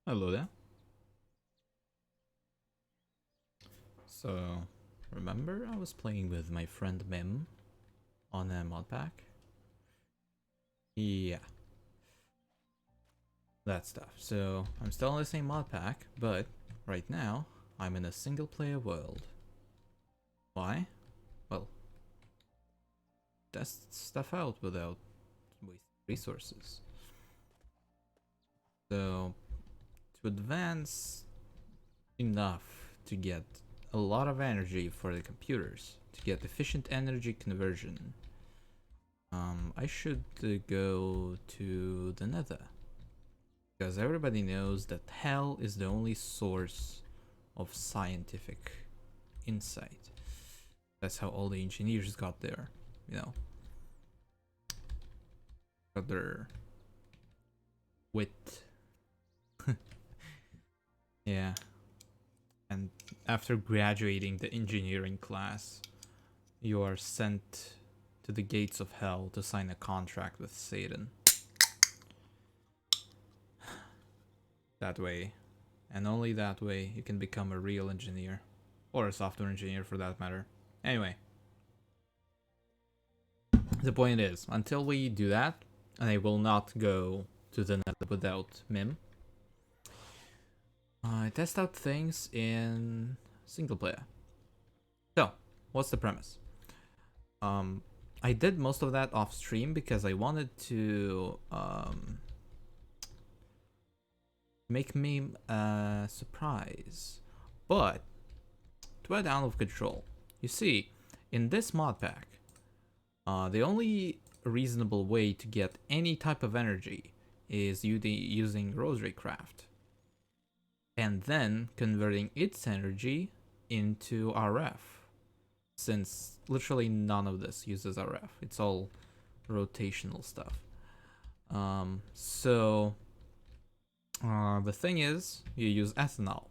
Hello there. So, remember I was playing with my friend Mim on a mod pack? Yeah, that stuff. So, I'm still in the same mod pack, but right now, I'm in a single player world. Why? Well, test stuff out without wasting resources. So, to advance enough to get a lot of energy for the computers, to get efficient energy conversion, I should go to the Nether. Because everybody knows that hell is the only source of scientific insight. That's how all the engineers got there, you know. Got their wit. Yeah. And after graduating the engineering class, you are sent to the gates of hell to sign a contract with Satan. That way, and only that way, you can become a real engineer. Or a software engineer for that matter. Anyway. The point is, until we do that, and I will not go to the Nether without Mim, I test out things in single player. So, what's the premise? I did most of that off stream because I wanted to make Mim a surprise, but it went out of control. You see, in this mod pack, the only reasonable way to get any type of energy is using rosary craft and then converting its energy into RF, since literally none of this uses RF. It's all rotational stuff. So the thing is, you use ethanol,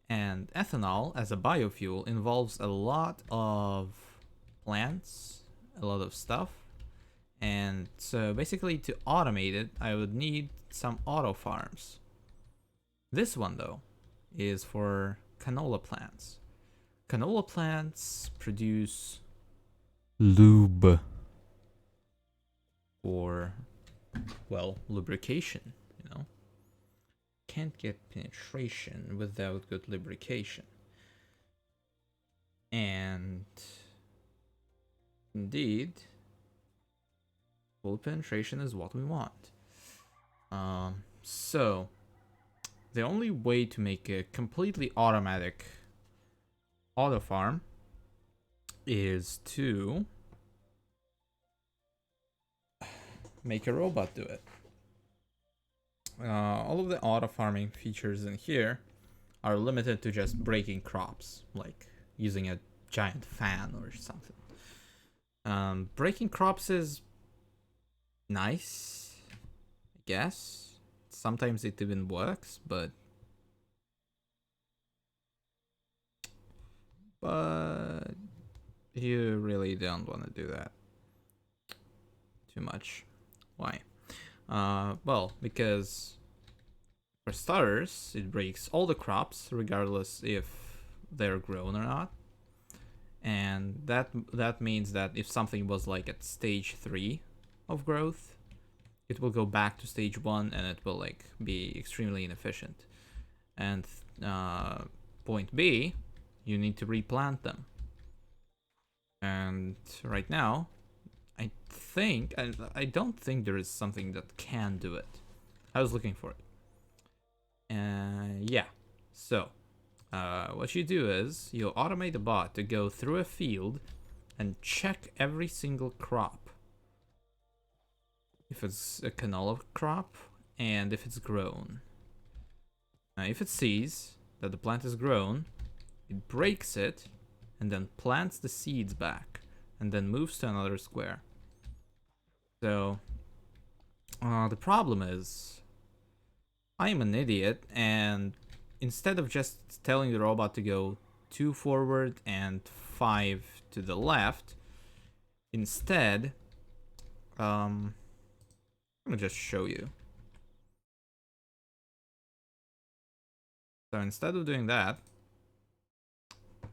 and ethanol as a biofuel involves a lot of plants, a lot of stuff. And so basically to automate it, I would need some auto farms. This one though is for canola plants. Canola plants produce lube for, well, lubrication, you know. Can't get penetration without good lubrication. And indeed, full penetration is what we want. So the only way to make a completely automatic auto farm is to make a robot do it. All of the auto farming features in here are limited to just breaking crops, like using a giant fan or something. Breaking crops is nice, I guess. Sometimes it even works, but you really don't want to do that too much. Why? Well, because for starters, it breaks all the crops, regardless if they're grown or not. And that means that if something was like at stage 3 of growth, it will go back to stage 1 and it will like be extremely inefficient. And point B, you need to replant them. And right now, I don't think there is something that can do it. I was looking for it. Yeah. So, what you do is you automate a bot to go through a field and check every single crop. If it's a canola crop and if it's grown. If it sees that the plant is grown, it breaks it and then plants the seeds back and then moves to another square. So, the problem is, I am an idiot, and instead of just telling the robot to go 2 forward and 5 to the left, instead, I'm gonna just show you. So instead of doing that,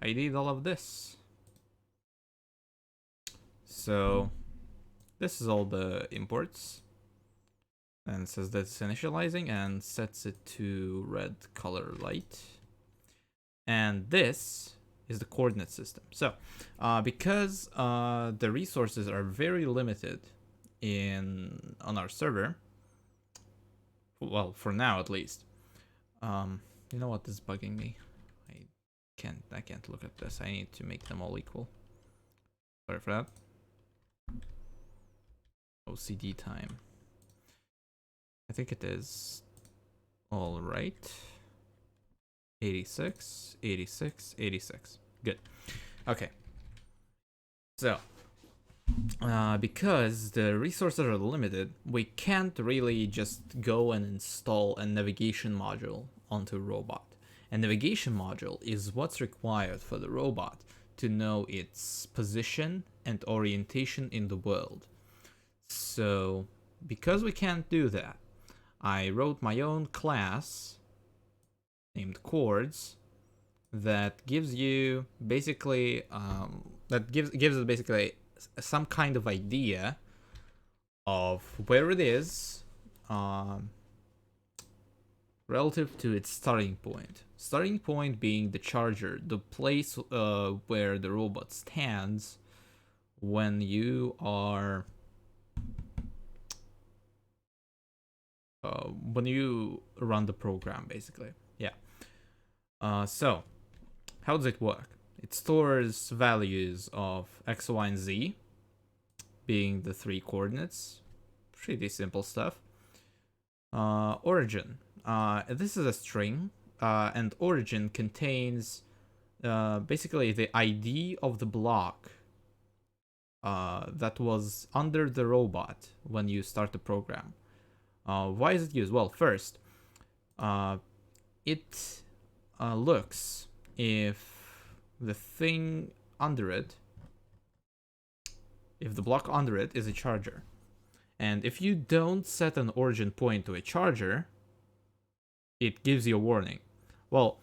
I did all of this. So this is all the imports. And it says that it's initializing and sets it to red color light. And this is the coordinate system. So because the resources are very limited on our server, well, for now at least, you know what is bugging me? I can't look at this. I need to make them all equal. Sorry for that. OCD time. I think it is all right. 86, 86, 86. Good. Okay. So, because the resources are limited, we can't really just go and install a navigation module onto a robot. A navigation module is what's required for the robot to know its position and orientation in the world. So, because we can't do that, I wrote my own class named Chords that gives you basically gives it basically some kind of idea of where it is relative to its starting point. Starting point being the charger, the place where the robot stands when you are when you run the program, basically. Yeah. So how does it work? It stores values of x, y, and z, being the 3 coordinates. Pretty simple stuff. Origin. This is a string, and origin contains basically the ID of the block that was under the robot when you start the program. Why is it used? Well, first, it looks if the thing under it, if the block under it is a charger. And if you don't set an origin point to a charger, it gives you a warning. Well,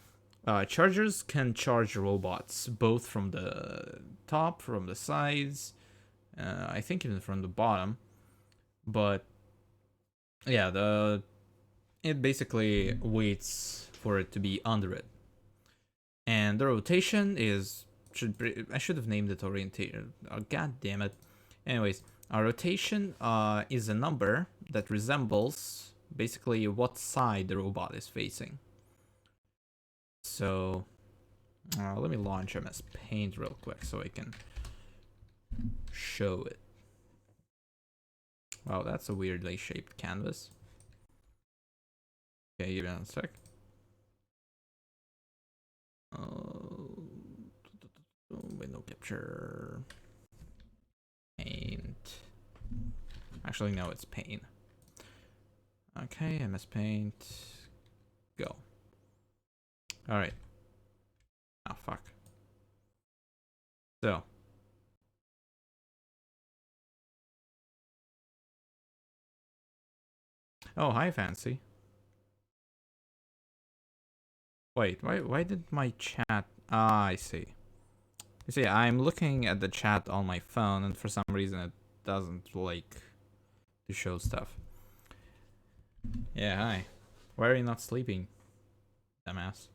chargers can charge robots both from the top, from the sides, I think even from the bottom. But yeah, it basically waits for it to be under it. And the rotation is I should have named it orientation. Oh, god damn it. Anyways, our rotation is a number that resembles basically what side the robot is facing. So let me launch MS Paint real quick so I can show it. Wow, that's a weirdly shaped canvas. Okay, give it a sec. Window capture. Paint. Actually, no, it's Paint. Okay, MS Paint. Go. Alright. Ah, fuck. So. Oh, hi, Fancy. Wait, why did my chat... Ah, I see. You see, I'm looking at the chat on my phone, and for some reason it doesn't like to show stuff. Yeah, hi. Why are you not sleeping, dumbass?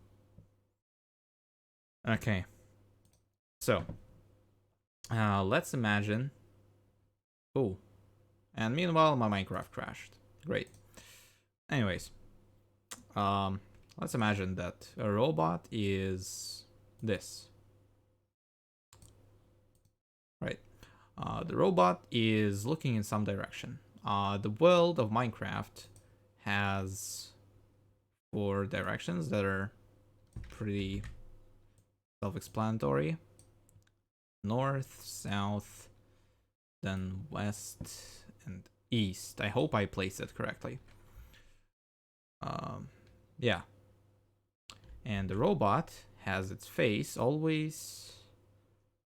Okay. So, let's imagine... Oh. And meanwhile, my Minecraft crashed. Great. Anyways. Let's imagine that a robot is this. Right. The robot is looking in some direction. The world of Minecraft has 4 directions that are pretty self-explanatory. North, south, then west, and east. I hope I placed it correctly. Yeah. And the robot has its face always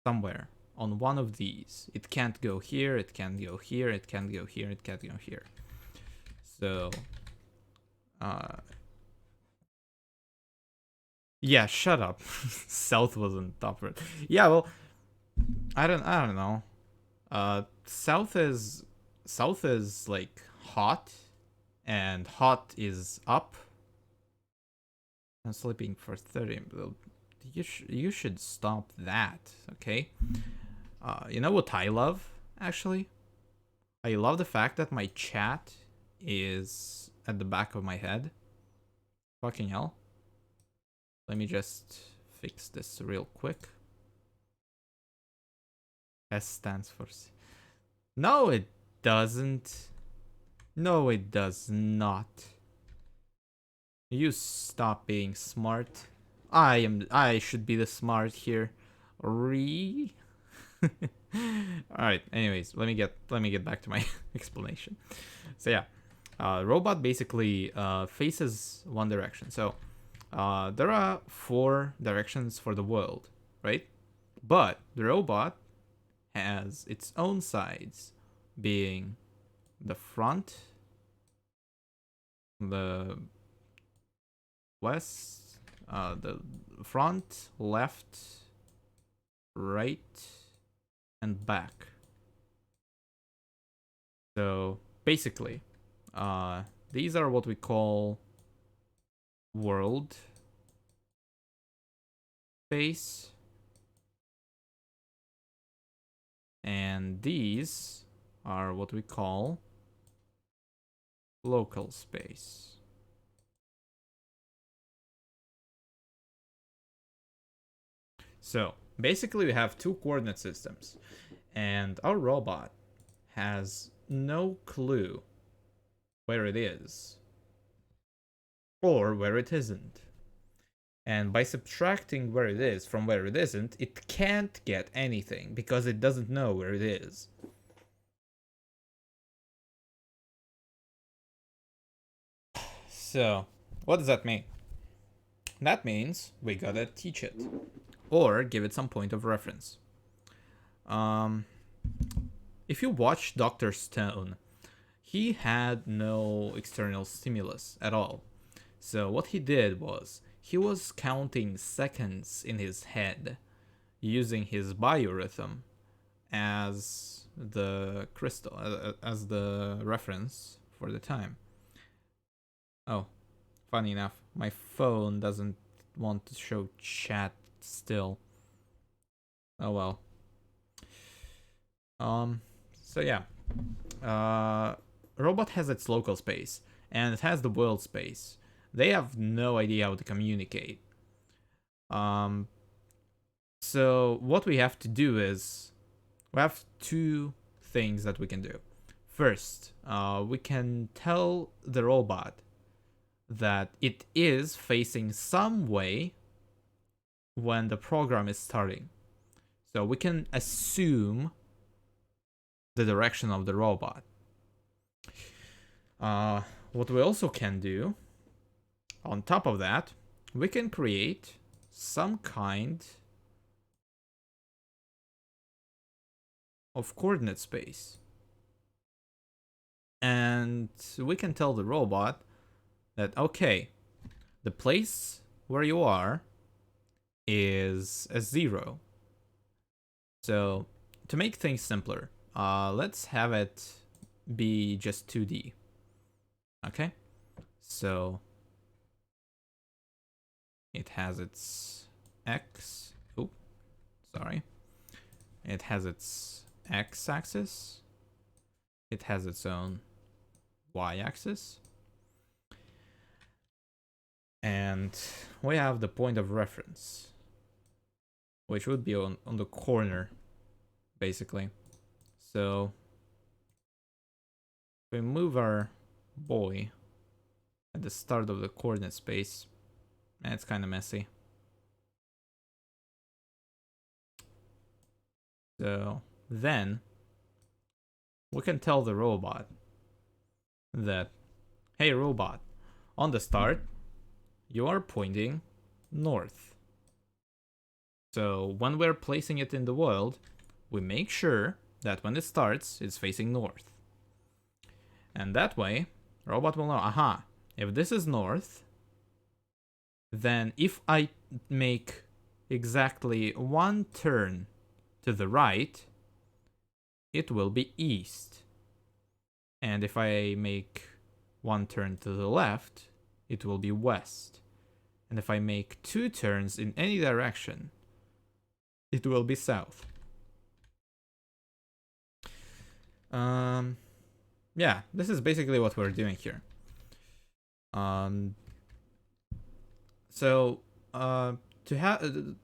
somewhere on one of these. It can't go here, it can't go here, it can't go here, it can't go here. So Yeah, shut up. South wasn't top. Yeah, well, I don't know. South is like hot, and hot is up. I'm sleeping for 30. Well, you should stop that, okay? You know what I love actually? I love the fact that my chat is at the back of my head. Fucking hell. Let me just fix this real quick. S stands for No, it doesn't. No, it does not. You stop being smart. I should be the smart here. Re Alright, anyways, let me get back to my explanation. So yeah. Robot basically faces one direction. So there are 4 directions for the world, right? But the robot has its own sides, being the front, the west, the front, left, right, and back. So basically, these are what we call world space, and these are what we call local space. So basically we have 2 coordinate systems, and our robot has no clue where it is or where it isn't. And by subtracting where it is from where it isn't, it can't get anything because it doesn't know where it is. So, what does that mean? That means we gotta teach it or give it some point of reference. If you watch Dr. Stone, he had no external stimulus at all. So what he did was he was counting seconds in his head using his biorhythm as the crystal, as the reference for the time. Oh, funny enough, my phone doesn't want to show chat still. Oh well. So yeah. Robot has its local space, and it has the world space. They have no idea how to communicate. So what we have to do is we have 2 things that we can do. First, we can tell the robot that it is facing some way when the program is starting. So we can assume the direction of the robot. What we also can do, on top of that, we can create some kind of coordinate space. And we can tell the robot that, okay, the place where you are is a 0. So to make things simpler, let's have it be just 2D. Okay, so it has its x. Oh, sorry. It has its x-axis. It has its own y-axis. And we have the point of reference, which would be on the corner, basically. So we move our boy at the start of the coordinate space, and it's kind of messy. So then we can tell the robot that, hey robot, on the start, you are pointing north. So when we're placing it in the world, we make sure that when it starts, it's facing north. And that way, robot will know, aha, if this is north, then if I make exactly one turn to the right, it will be east. And if I make one turn to the left, it will be west. And if I make 2 turns in any direction, it will be south. Yeah, this is basically what we're doing here. So to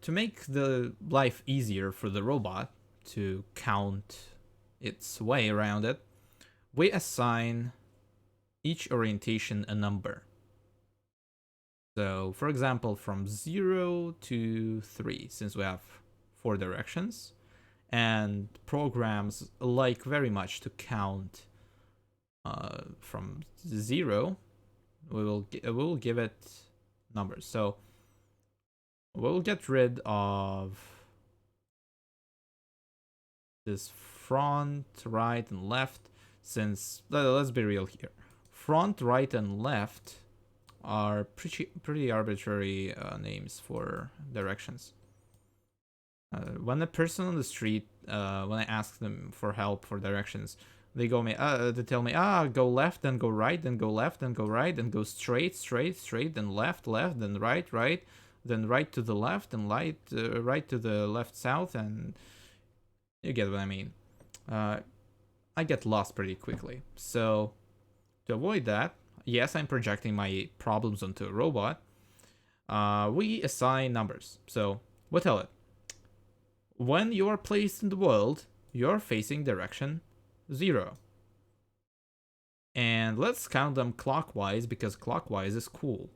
make the life easier for the robot to count its way around it, we assign each orientation a number. So, for example, from 0 to 3, since we have 4 directions, and programs like very much to count from 0, we will give it numbers. So we'll get rid of this front, right, and left, since let's be real here. Front, right, and left are pretty arbitrary names for directions. When a person on the street, when I ask them for help for directions, they tell me, go left, then go right, then go left, then go right, then go straight, then left, then right, then right to the left, and right to the left south, and you get what I mean. I get lost pretty quickly. So to avoid that, yes, I'm projecting my problems onto a robot. We assign numbers. So we tell it, when you are placed in the world, you're facing direction 0. And let's count them clockwise, because clockwise is cool.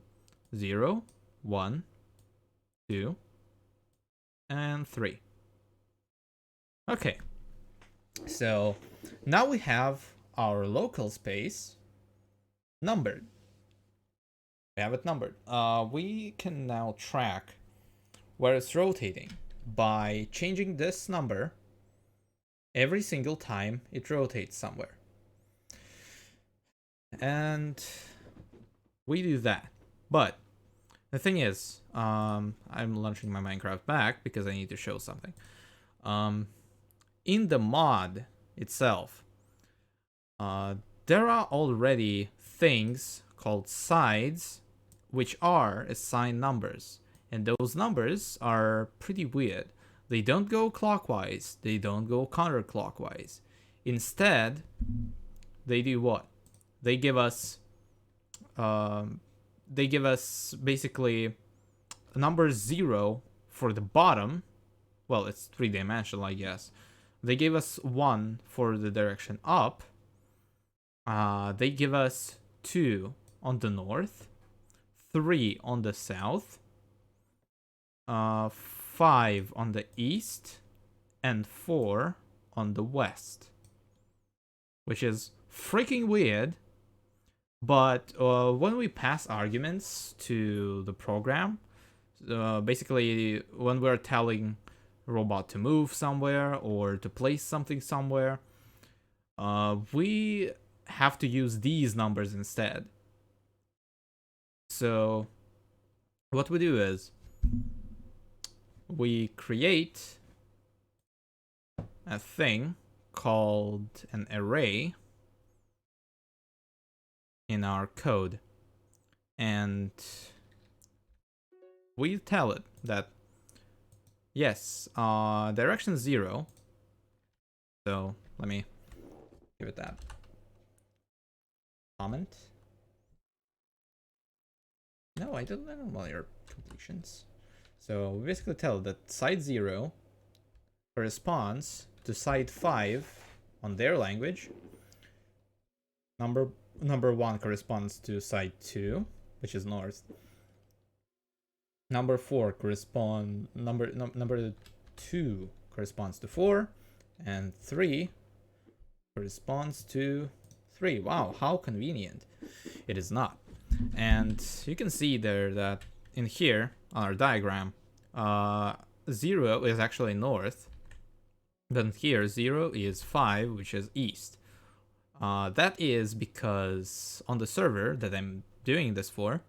0, 1, 2, and 3. Okay. So now we have our local space numbered. We have it numbered. We can now track where it's rotating by changing this number every single time it rotates somewhere. And we do that. But the thing is, I'm launching my Minecraft back because I need to show something. In the mod itself, there are already things called sides, which are assigned numbers. And those numbers are pretty weird. They don't go clockwise. They don't go counterclockwise. Instead, they do what? They give us basically number 0 for the bottom. Well, it's 3-dimensional, I guess. They gave us 1 for the direction up. They give us 2 on the north, 3 on the south, 5 on the east, and 4 on the west. Which is freaking weird. But when we pass arguments to the program, basically when we're telling robot to move somewhere or to place something somewhere, we have to use these numbers instead. So what we do is we create a thing called an array in our code, and we tell it that yes, direction 0. So let me give it that comment. No, I don't want your completions. So we basically tell that side 0 corresponds to side 5 on their language. Number 1 corresponds to side 2, which is north. Number 4 number 2 corresponds to 4, and 3 corresponds to 3. Wow, how convenient. It is not. And you can see there that in here on our diagram, 0 is actually north. Then here 0 is 5, which is east. That is because on the server that I'm doing this for,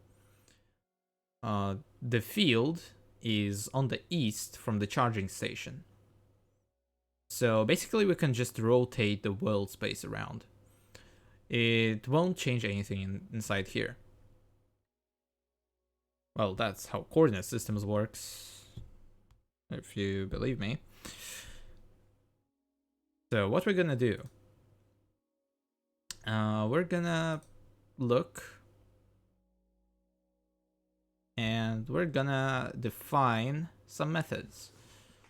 the field is on the east from the charging station. So basically we can just rotate the world space around. It won't change anything inside here. Well, that's how coordinate systems works, if you believe me. So what we're gonna do, we're gonna look and we're gonna define some methods.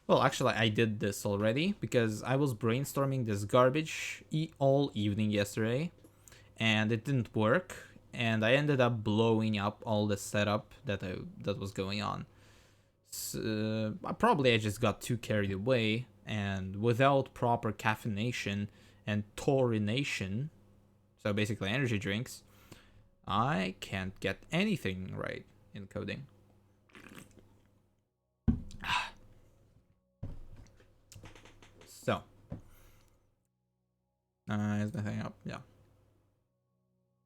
Well, actually, I did this already because I was brainstorming this garbage all evening yesterday, and it didn't work, and I ended up blowing up all the setup that was going on. So, probably I just got too carried away, and without proper caffeination and taurination, so basically energy drinks, I can't get anything right in coding. So, is my thing up? Yeah.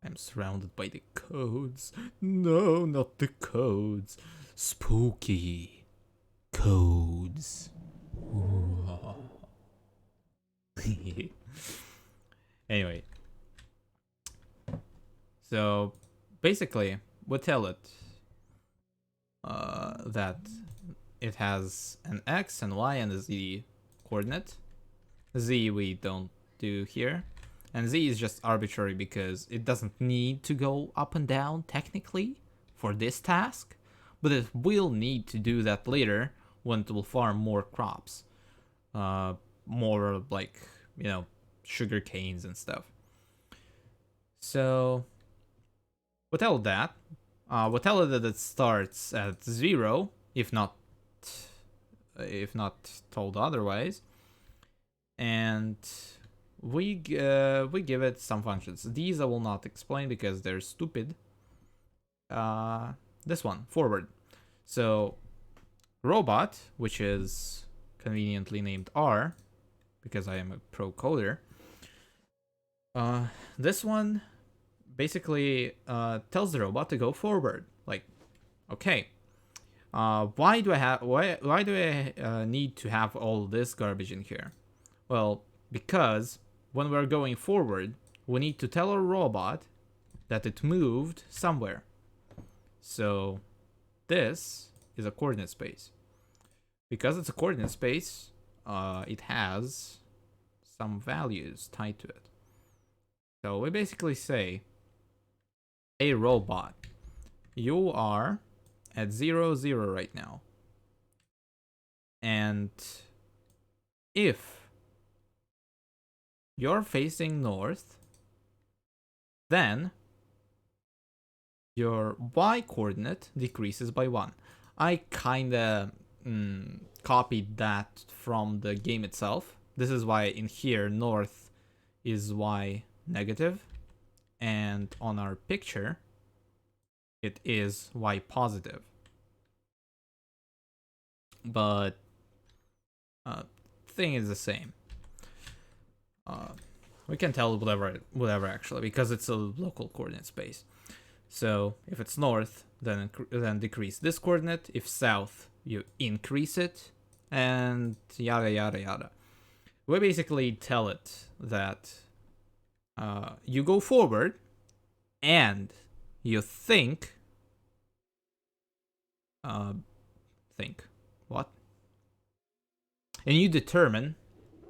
I'm surrounded by the codes. No, not the codes. Spooky codes. Anyway. So, basically, we tell it that it has an x and y and a z coordinate. Z we don't do here. And z is just arbitrary because it doesn't need to go up and down technically for this task, but it will need to do that later when it will farm more crops. More like, sugar canes and stuff. So we'll tell that. We'll tell it that it starts at 0, if not told otherwise. And we give it some functions. These I will not explain because they're stupid. This one, forward. So robot, which is conveniently named R, because I am a pro coder. This one basically tells the robot to go forward. Like, okay, why do I need to have all this garbage in here? Well, because when we're going forward, we need to tell our robot that it moved somewhere. So this is a coordinate space. Because it's a coordinate space, it has some values tied to it. So we basically say, hey robot, you are at 0, 0 right now. And if you're facing north, then your y coordinate decreases by 1. I kinda copied that from the game itself. This is why in here north is y negative, and on our picture it is y positive. But thing is the same. We can tell whatever actually, because it's a local coordinate space. So if it's north, then decrease this coordinate. If south, you increase it, and yada yada yada. We basically tell it that you go forward, and you think what? And you determine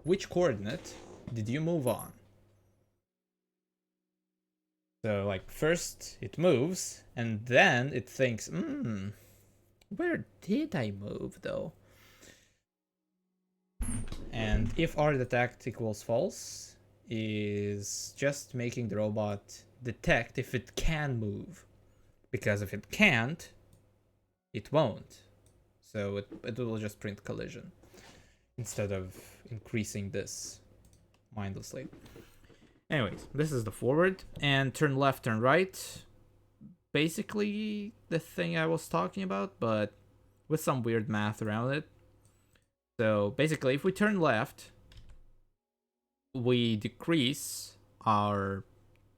which coordinate did you move on. So, like, first it moves, and then it thinks, where did I move, though? And if r detect equals false, is just making the robot detect if it can move. Because if it can't, it won't. So it will just print collision instead of increasing this mindlessly. Anyways, this is the forward, and turn left, turn right. Basically the thing I was talking about, but with some weird math around it. So basically, if we turn left, we decrease our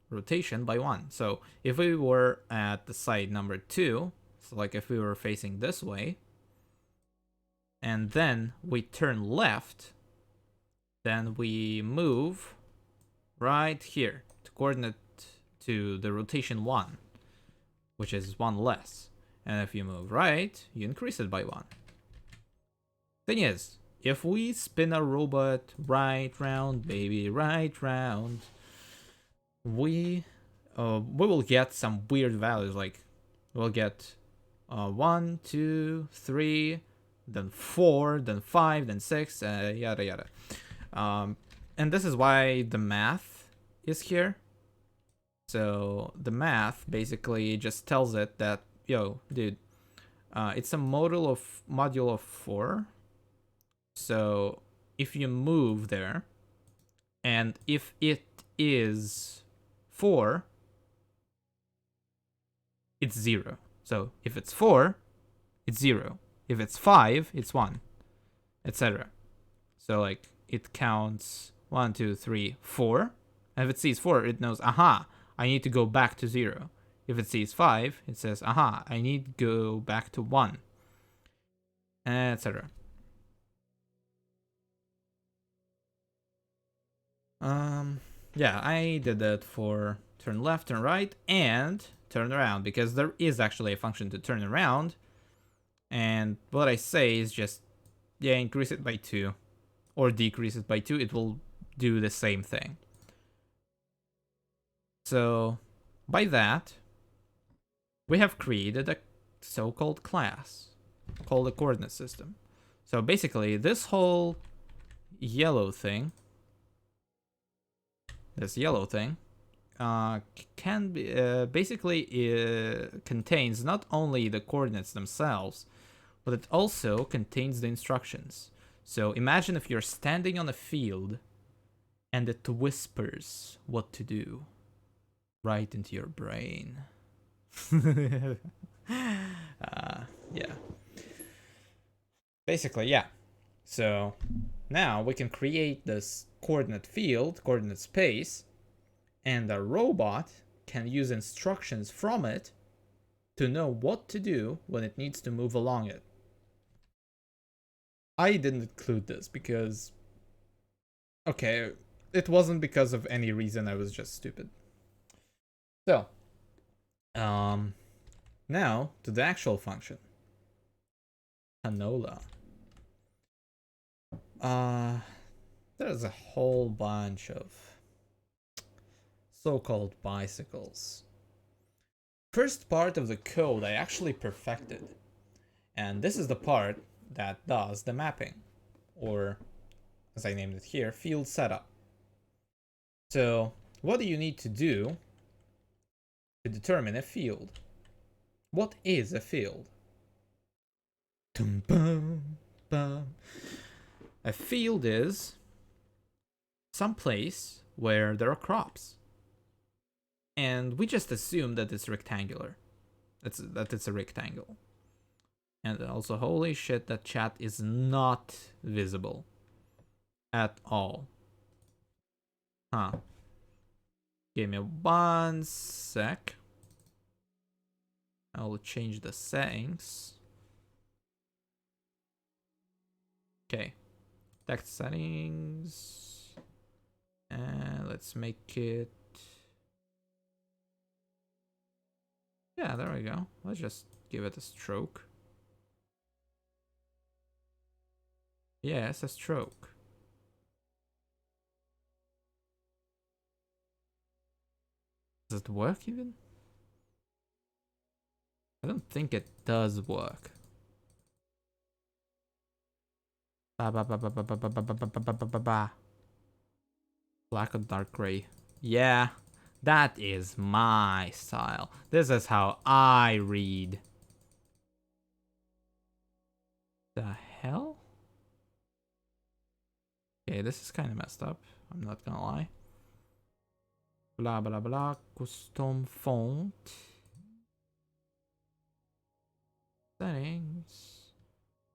rotation by 1. So if we were at the side number 2, So like if we were facing this way, and then we turn left, then we move right here to coordinate to the rotation 1, which is 1 less. And if you move right, you increase it by 1. Thing is, if we spin a robot right round, baby, right round, we will get some weird values. Like we'll get 1, 2, 3, then 4, then 5, then 6, yada yada. And this is why the math is here. So the math basically just tells it that, yo, dude, it's a module of 4. So if you move there, and if it is 4, it's 0. So if it's 4, it's 0. If it's 5, it's 1, etc. So like it counts 1, 2, 3, 4. And if it sees 4, it knows, aha, I need to go back to 0. If it sees 5, it says, aha, I need to go back to 1, etc. Yeah, I did that for turn left, turn right, and turn around, because there is actually a function to turn around. And what I say is just, yeah, increase it by 2 or decrease it by 2. It will do the same thing. So by that, we have created a so-called class called a coordinate system. So basically, this whole yellow thing, can be basically contains not only the coordinates themselves, but it also contains the instructions. So imagine if you're standing on a field and it whispers what to do right into your brain. Yeah. Basically, yeah. So now we can create this coordinate field, coordinate space, and a robot can use instructions from it to know what to do when it needs to move along it. I didn't include this because, okay, it wasn't because of any reason, I was just stupid. So, now to the actual function. Canola. There's a whole bunch of so-called bicycles. First part of the code I actually perfected, and this is the part that does the mapping, or as I named it here, field setup. So what do you need to do to determine a field? What is a field? A field is some place where there are crops. And we just assume that it's rectangular. That it's a rectangle. And also, holy shit, that chat is not visible at all. Huh. Give me 1 sec. I will change the settings. Okay. Text settings. And let's make it. Yeah, there we go. Let's just give it a stroke. Yes, a stroke. Does it work even? I don't think it does work. Black or dark gray. Yeah, that is my style. This is how I read. The hell? Okay, this is kind of messed up. I'm not gonna lie. Blah blah blah. Custom font. Settings.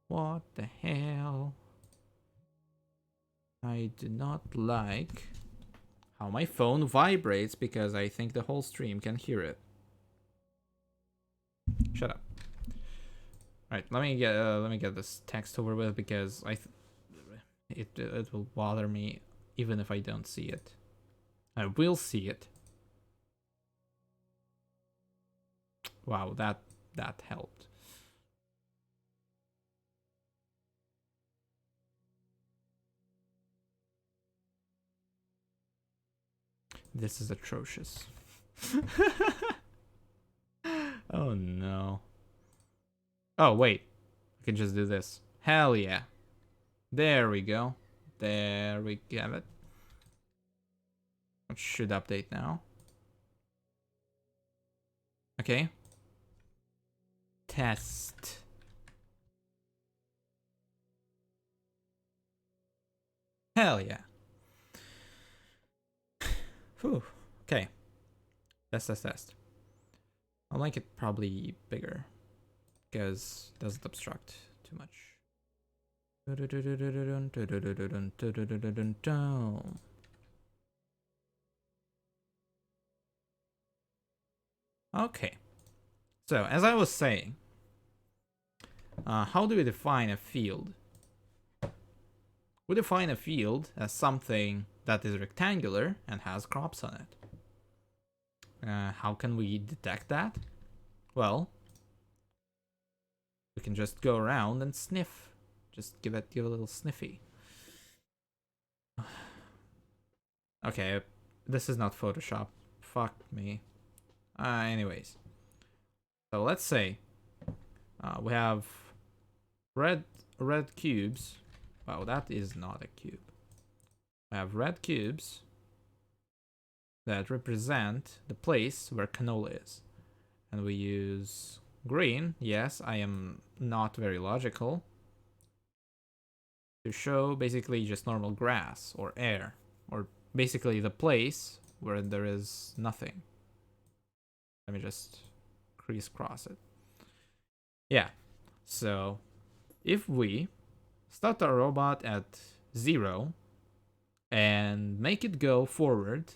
What the hell? I do not like how my phone vibrates because I think the whole stream can hear it. Shut up. Right, let me get this text over with because it will bother me even if I don't see it. I will see it. Wow, that helped. This is atrocious. Oh no. Oh wait, I can just do this. Hell yeah. There we go. There we have it. It should update now. Okay. Test. Hell yeah. Whew. Okay. Test. I'll make it probably bigger because it doesn't obstruct too much. Okay. So, as I was saying, how do we define a field? We define a field as something that is rectangular and has crops on it. How can we detect that? Well, we can just go around and sniff. Just give a little sniffy. Okay, this is not Photoshop. Fuck me. Anyways, so let's say we have red cubes. Wow, that is not a cube. We have red cubes that represent the place where canola is. And we use green. Yes, I am not very logical. To show basically just normal grass or air. Or basically the place where there is nothing. Let me just crisscross it. Yeah. So if we start our robot at 0 and make it go forward,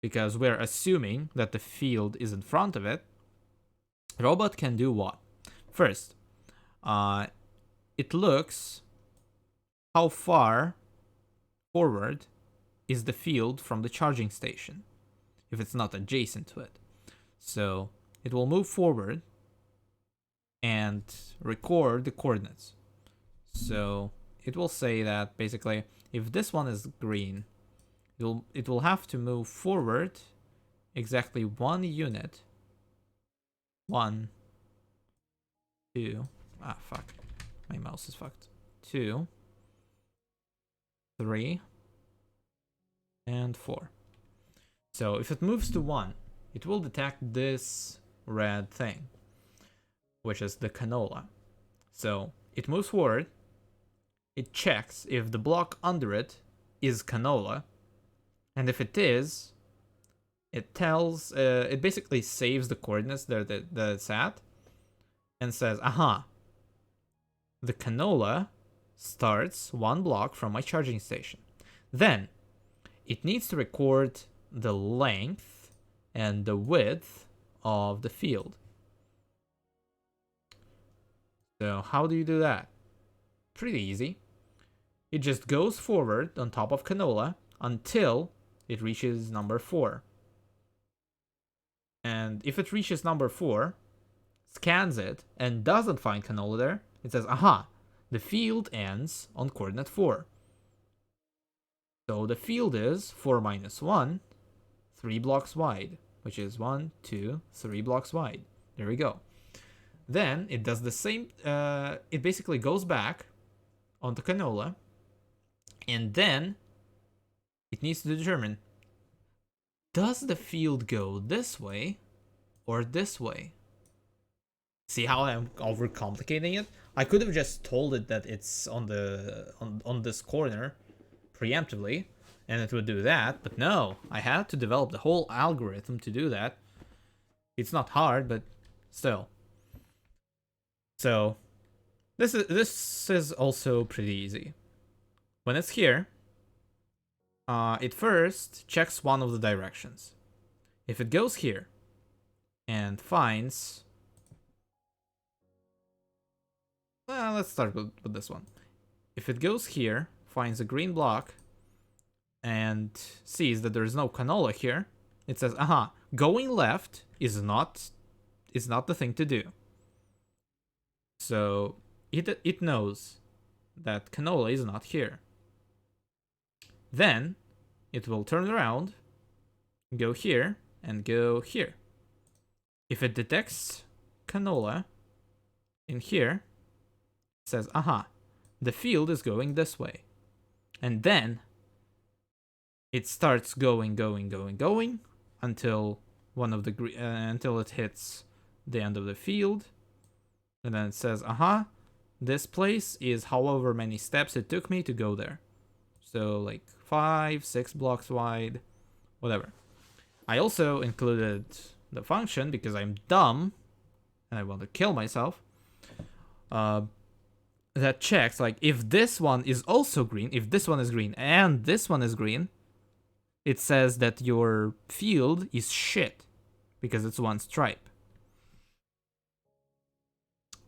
because we're assuming that the field is in front of it, the robot can do what? First, it looks how far forward is the field from the charging station, if it's not adjacent to it. So it will move forward and record the coordinates. So it will say that basically if this one is green, it will have to move forward exactly 1 unit. 1, 2, fuck, my mouse is fucked. 2, 3, and 4. So if it moves to 1, it will detect this red thing, which is the canola. So it moves forward, it checks if the block under it is canola, and if it is, it tells, it basically saves the coordinates that it's at, and says, aha, the canola starts 1 block from my charging station. Then it needs to record the length and the width of the field. So how do you do that? Pretty easy. It just goes forward on top of canola until it reaches number 4. And if it reaches number 4, scans it, and doesn't find canola there, it says, aha, the field ends on coordinate 4. So the field is 4 minus 1, 3 blocks wide, which is 1, 2, 3 blocks wide. There we go. Then it does the same, it basically goes back onto canola, and then it needs to determine, does the field go this way or this way? See how I'm overcomplicating it? I could have just told it that it's on the on this corner preemptively, and it would do that, but no, I had to develop the whole algorithm to do that. It's not hard, but still. So this is also pretty easy. When it's here, it first checks one of the directions. If it goes here and finds Well, let's start with this one. If it goes here, finds a green block, and sees that there is no canola here, it says, aha, going left is not the thing to do. So it knows that canola is not here. Then it will turn around, go here, and go here. If it detects canola in here, it says, aha, the field is going this way. And then it starts going until until it hits the end of the field, and then it says, aha, this place is however many steps it took me to go there. So like 5-6 blocks wide, whatever. I also included the function because I'm dumb and I want to kill myself. That checks like if this one is also green, if this one is green and this one is green, it says that your field is shit because it's one stripe.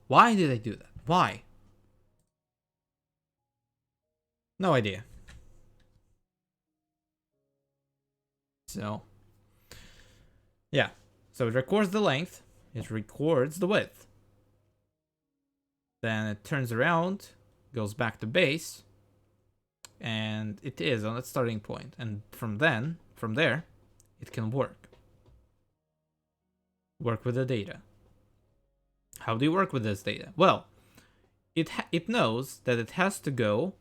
Why did I do that? Why? No idea. So, yeah. So it records the length, it records the width. Then it turns around, goes back to base, and it is on its starting point. And from there, it can work with the data. How do you work with this data? Well, it knows that it has to go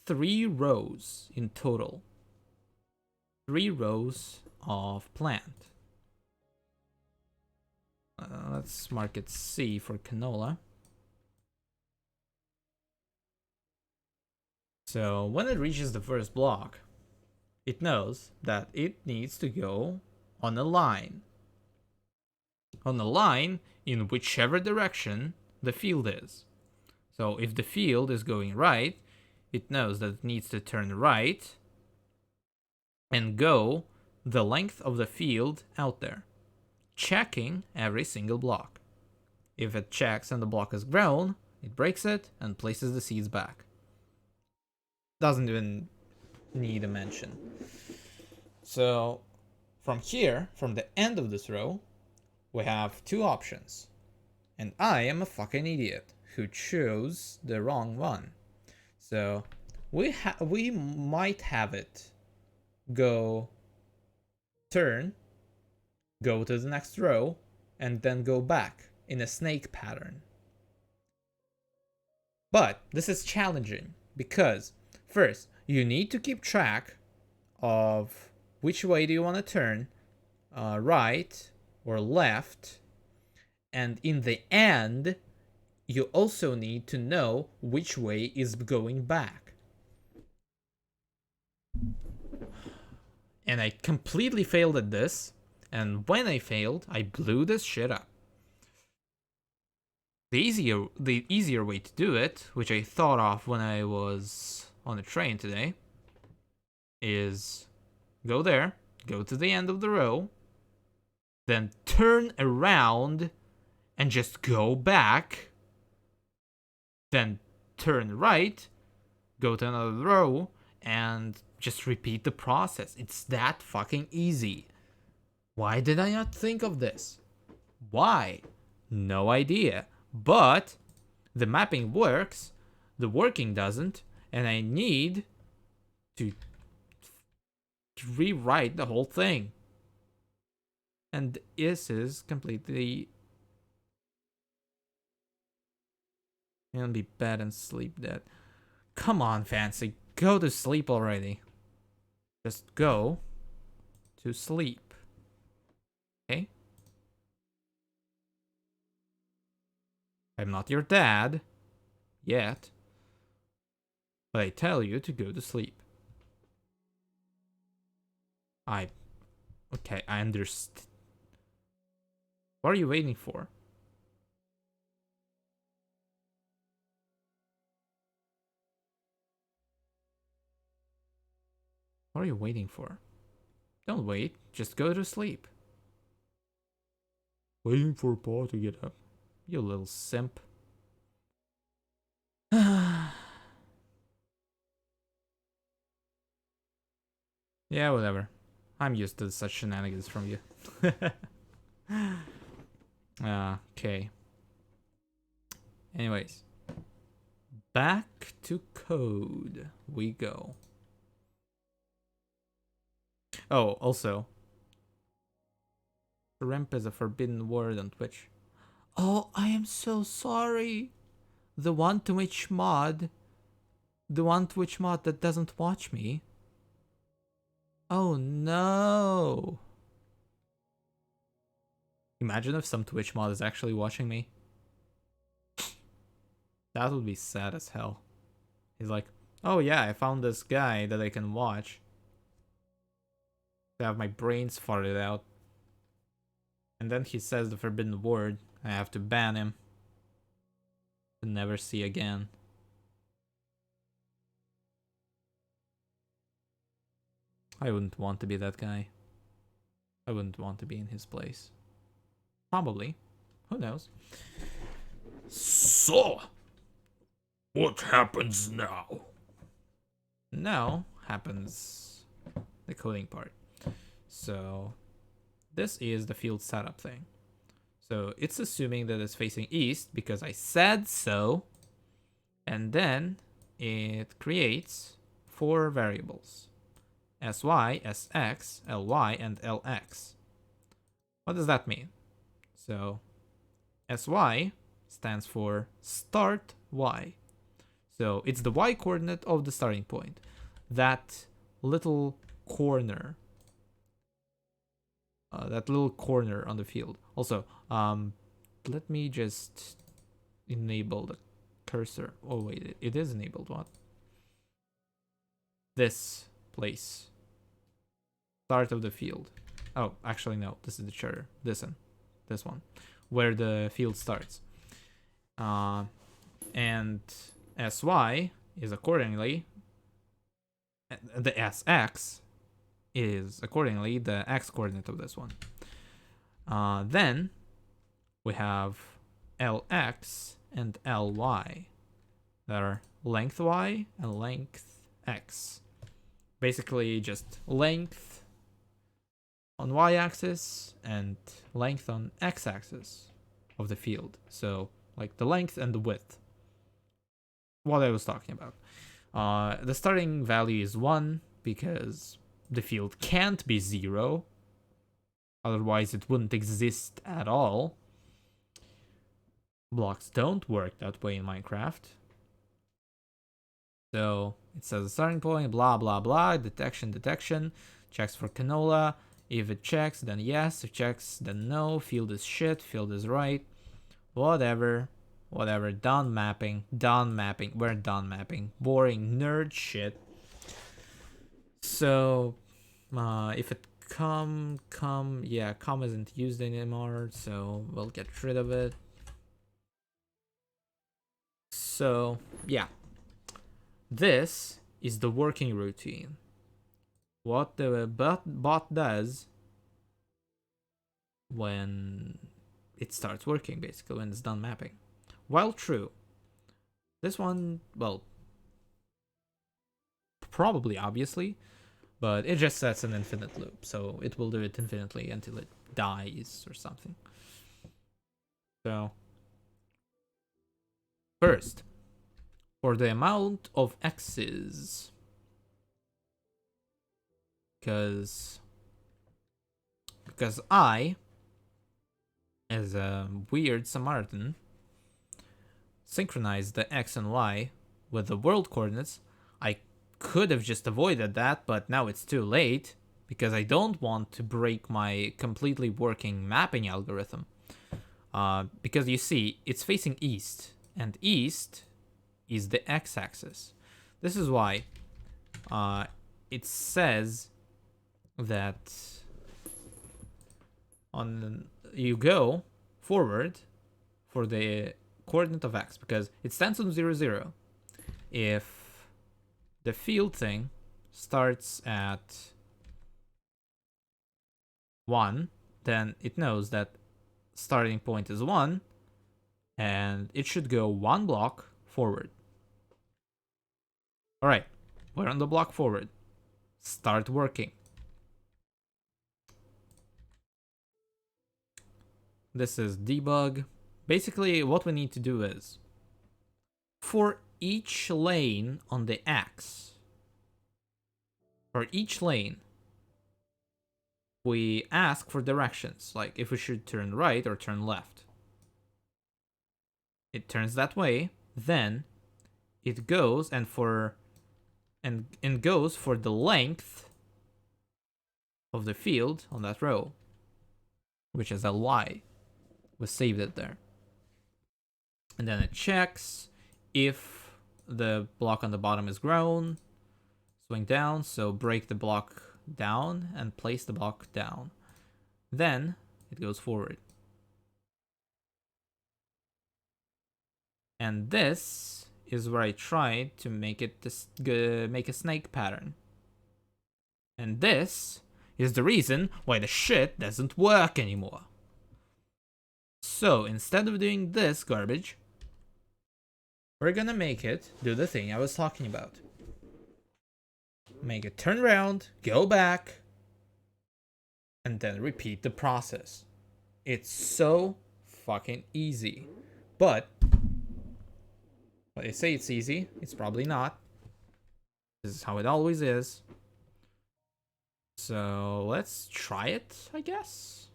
3 rows in total. 3 rows of plant. Let's mark it C for canola. So when it reaches the first block, it knows that it needs to go on a line. On a line in whichever direction the field is. So if the field is going right, it knows that it needs to turn right and go the length of the field out there, checking every single block. If it checks and the block is grown, it breaks it and places the seeds back. Doesn't even need a mention. So from here, from the end of this row, we have 2 options. And I am a fucking idiot who chose the wrong one. So we might have it go turn, go to the next row, and then go back in a snake pattern. But this is challenging because first, you need to keep track of which way do you want to turn, right or left, and in the end, you also need to know which way is going back. And I completely failed at this, and when I failed, I blew this shit up. The easier way to do it, which I thought of when I was on the train today, is go there, go to the end of the row, then turn around and just go back, then turn right, go to another row, and just repeat the process. It's that fucking easy. Why did I not think of this? Why? No idea. But the mapping works, the working doesn't, and I need to rewrite the whole thing. And this is completely... I'll be bad and sleep dead. Come on, Fancy. Go to sleep already. Just go to sleep. Okay? I'm not your dad. Yet. But I tell you to go to sleep. Okay, I understand. What are you waiting for? What are you waiting for? Don't wait, just go to sleep. Waiting for Paul to get up. You little simp. Yeah, whatever. I'm used to such shenanigans from you. Okay. Anyways, back to code we go. Oh, also, shrimp is a forbidden word on Twitch. Oh, I am so sorry. The one Twitch mod. The one Twitch mod that doesn't watch me. Oh no. Imagine if some Twitch mod is actually watching me. That would be sad as hell. He's like, oh yeah, I found this guy that I can watch. To have my brains farted out. And then he says the forbidden word. I have to ban him. To never see again. I wouldn't want to be that guy. I wouldn't want to be in his place. Probably. Who knows? So, what happens now? Now happens the coding part. So this is the field setup thing. So it's assuming that it's facing east because I said so. And then it creates 4 variables. sy, sx, ly, and lx. What does that mean? So sy stands for start y. So it's the y coordinate of the starting point. That little corner. That little corner on the field. Also, let me just enable the cursor. Oh wait, it is enabled. What? This place. Start of the field. Oh, actually no. This is the charter. This one, where the field starts. And sy is accordingly. The sx is accordingly the x coordinate of this one. Then we have lx and ly that are length y and length x. Basically just length on y-axis and length on x-axis of the field. So like the length and the width. What I was talking about. The starting value is 1 because the field can't be 0. Otherwise it wouldn't exist at all. Blocks don't work that way in Minecraft. So it says a starting point, blah blah blah, detection, checks for canola. If it checks, then yes. If it checks, then no. Field is shit, field is right. Whatever. Done mapping. We're done mapping. Boring nerd shit. So if it com isn't used anymore, so we'll get rid of it. So yeah, this is the working routine. What the bot does when it starts working, basically when it's done mapping. While true, this one, well, probably obviously, but it just sets an infinite loop, so it will do it infinitely until it dies or something. So first, for the amount of x's, because I, as a weird Samaritan, synchronized the x and y with the world coordinates. I could have just avoided that, but now it's too late because I don't want to break my completely working mapping algorithm. Because you see, it's facing east, and east is the x-axis. This is why it says that you go forward for the coordinate of x, because it stands on 0, 0. If the field thing starts at 1, then it knows that starting point is 1, and it should go 1 block forward. Alright, we're on the block forward. Start working. This is debug. Basically, what we need to do is, for each lane on the X, for each lane, we ask for directions, like if we should turn right or turn left. It turns that way, then it goes and goes for the length of the field on that row, which is ly. We saved it there. And then it checks if the block on the bottom is grown, swing down, so break the block down and place the block down. Then it goes forward. And this is where I tried to make it make a snake pattern. And this is the reason why the shit doesn't work anymore. So instead of doing this garbage, we're gonna make it do the thing I was talking about. Make it turn around, go back, and then repeat the process. It's so fucking easy. But when they say it's easy, it's probably not. This is how it always is. So let's try it, I guess.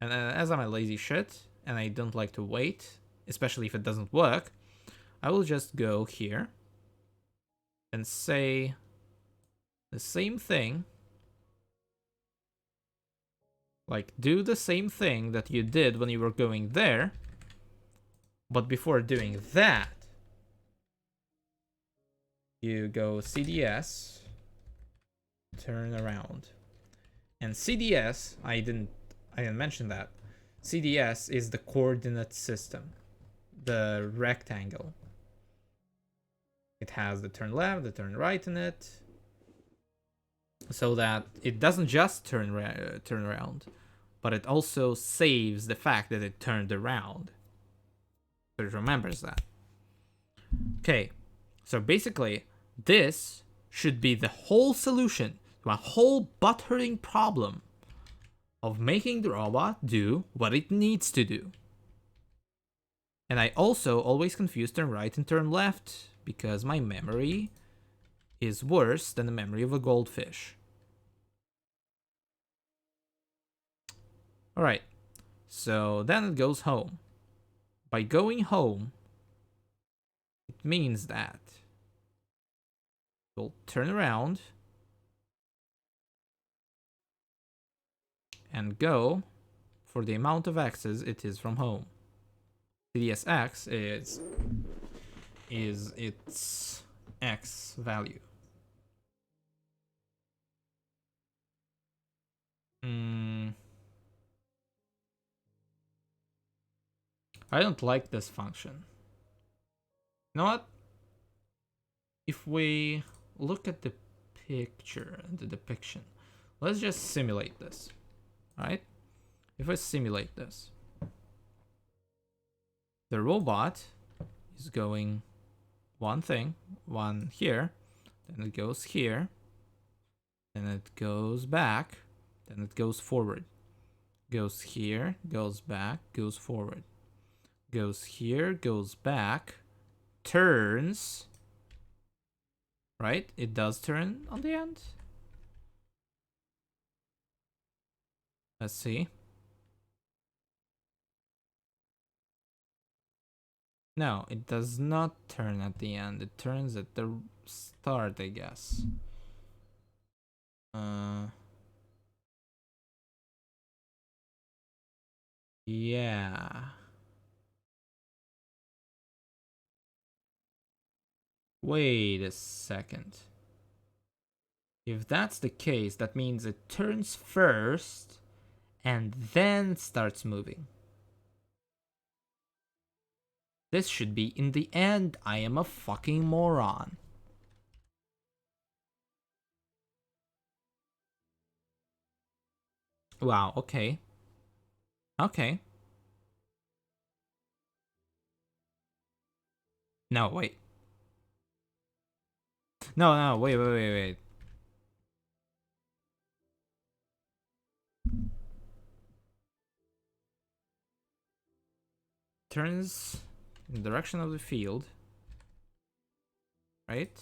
And as I'm a lazy shit, and I don't like to wait, especially if it doesn't work, I will just go here and say the same thing. Like, do the same thing that you did when you were going there, but before doing that, you go CDS, turn around. And CDS, I didn't mention that. CDS is the coordinate system, the rectangle. It has the turn left, the turn right in it, so that it doesn't just turn around, but it also saves the fact that it turned around. So it remembers that. Okay, so basically, this should be the whole solution to a whole butt-hurting problem of making the robot do what it needs to do. And I also always confuse turn right and turn left because my memory is worse than the memory of a goldfish. Alright, so then it goes home. By going home, it means that we'll turn around and go for the amount of X's it is from home. CDSX is its X value. I don't like this function. You know what? If we look at the picture, the depiction, let's just simulate this. Alright? If I simulate this, the robot is going one here, then it goes here, then it goes back, then it goes forward. Goes here, goes back, goes forward. Goes here, goes back, turns. Right? It does turn on the end. Let's see. No, it does not turn at the end. It turns at the start, I guess. Yeah. Wait a second. If that's the case, that means it turns first and then starts moving. This should be in the end. I am a fucking moron. Wow, okay. Okay. No, wait. No, wait. turns in the direction of the field, right?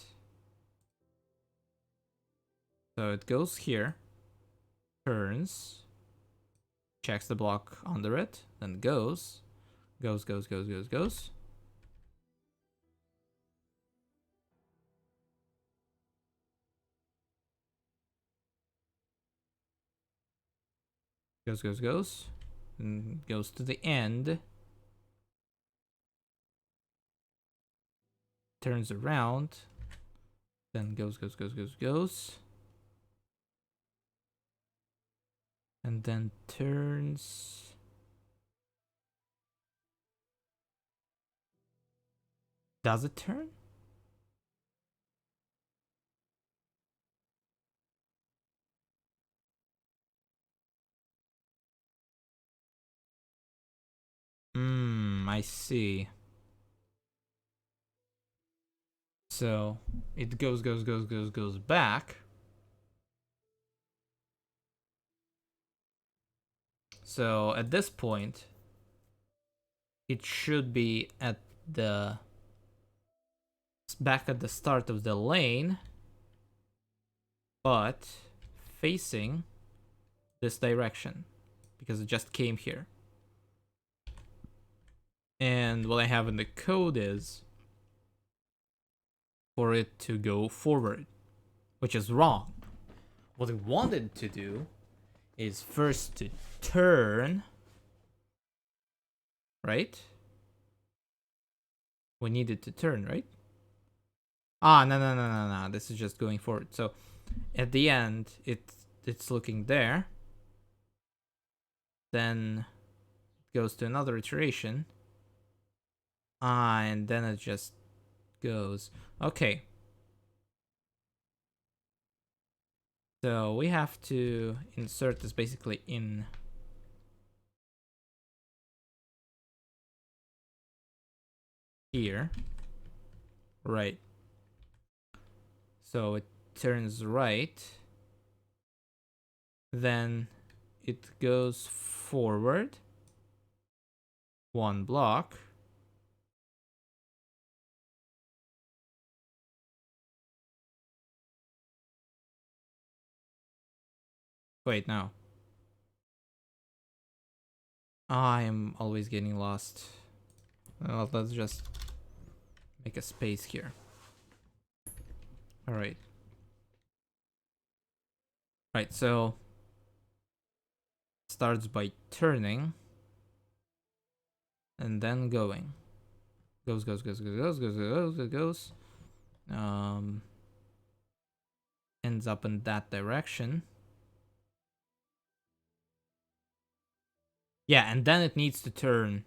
So it goes here, turns, checks the block under it, then goes, goes, goes, goes, goes, goes. Goes, goes, goes, and goes to the end, turns around, then goes, goes, goes, goes, goes, and then turns. Does it turn? I see. So it goes, goes, goes, goes, goes back. So at this point, it should be at the back at the start of the lane, but facing this direction because it just came here. And what I have in the code is for it to go forward, which is wrong. What I wanted to do is first to turn, right? We needed to turn, right? Ah, no, no, no, no, no. This is just going forward. So at the end, it's looking there. Then it goes to another iteration. Ah, and then it just goes. Okay. So we have to insert this basically in here. Right. So it turns right. Then it goes forward. One block. Wait, no. I am always getting lost. Well, let's just make a space here. Alright. Right, so starts by turning and then going. Goes, goes, goes, goes, goes, goes, goes, goes, goes. Ends up in that direction. Yeah, and then it needs to turn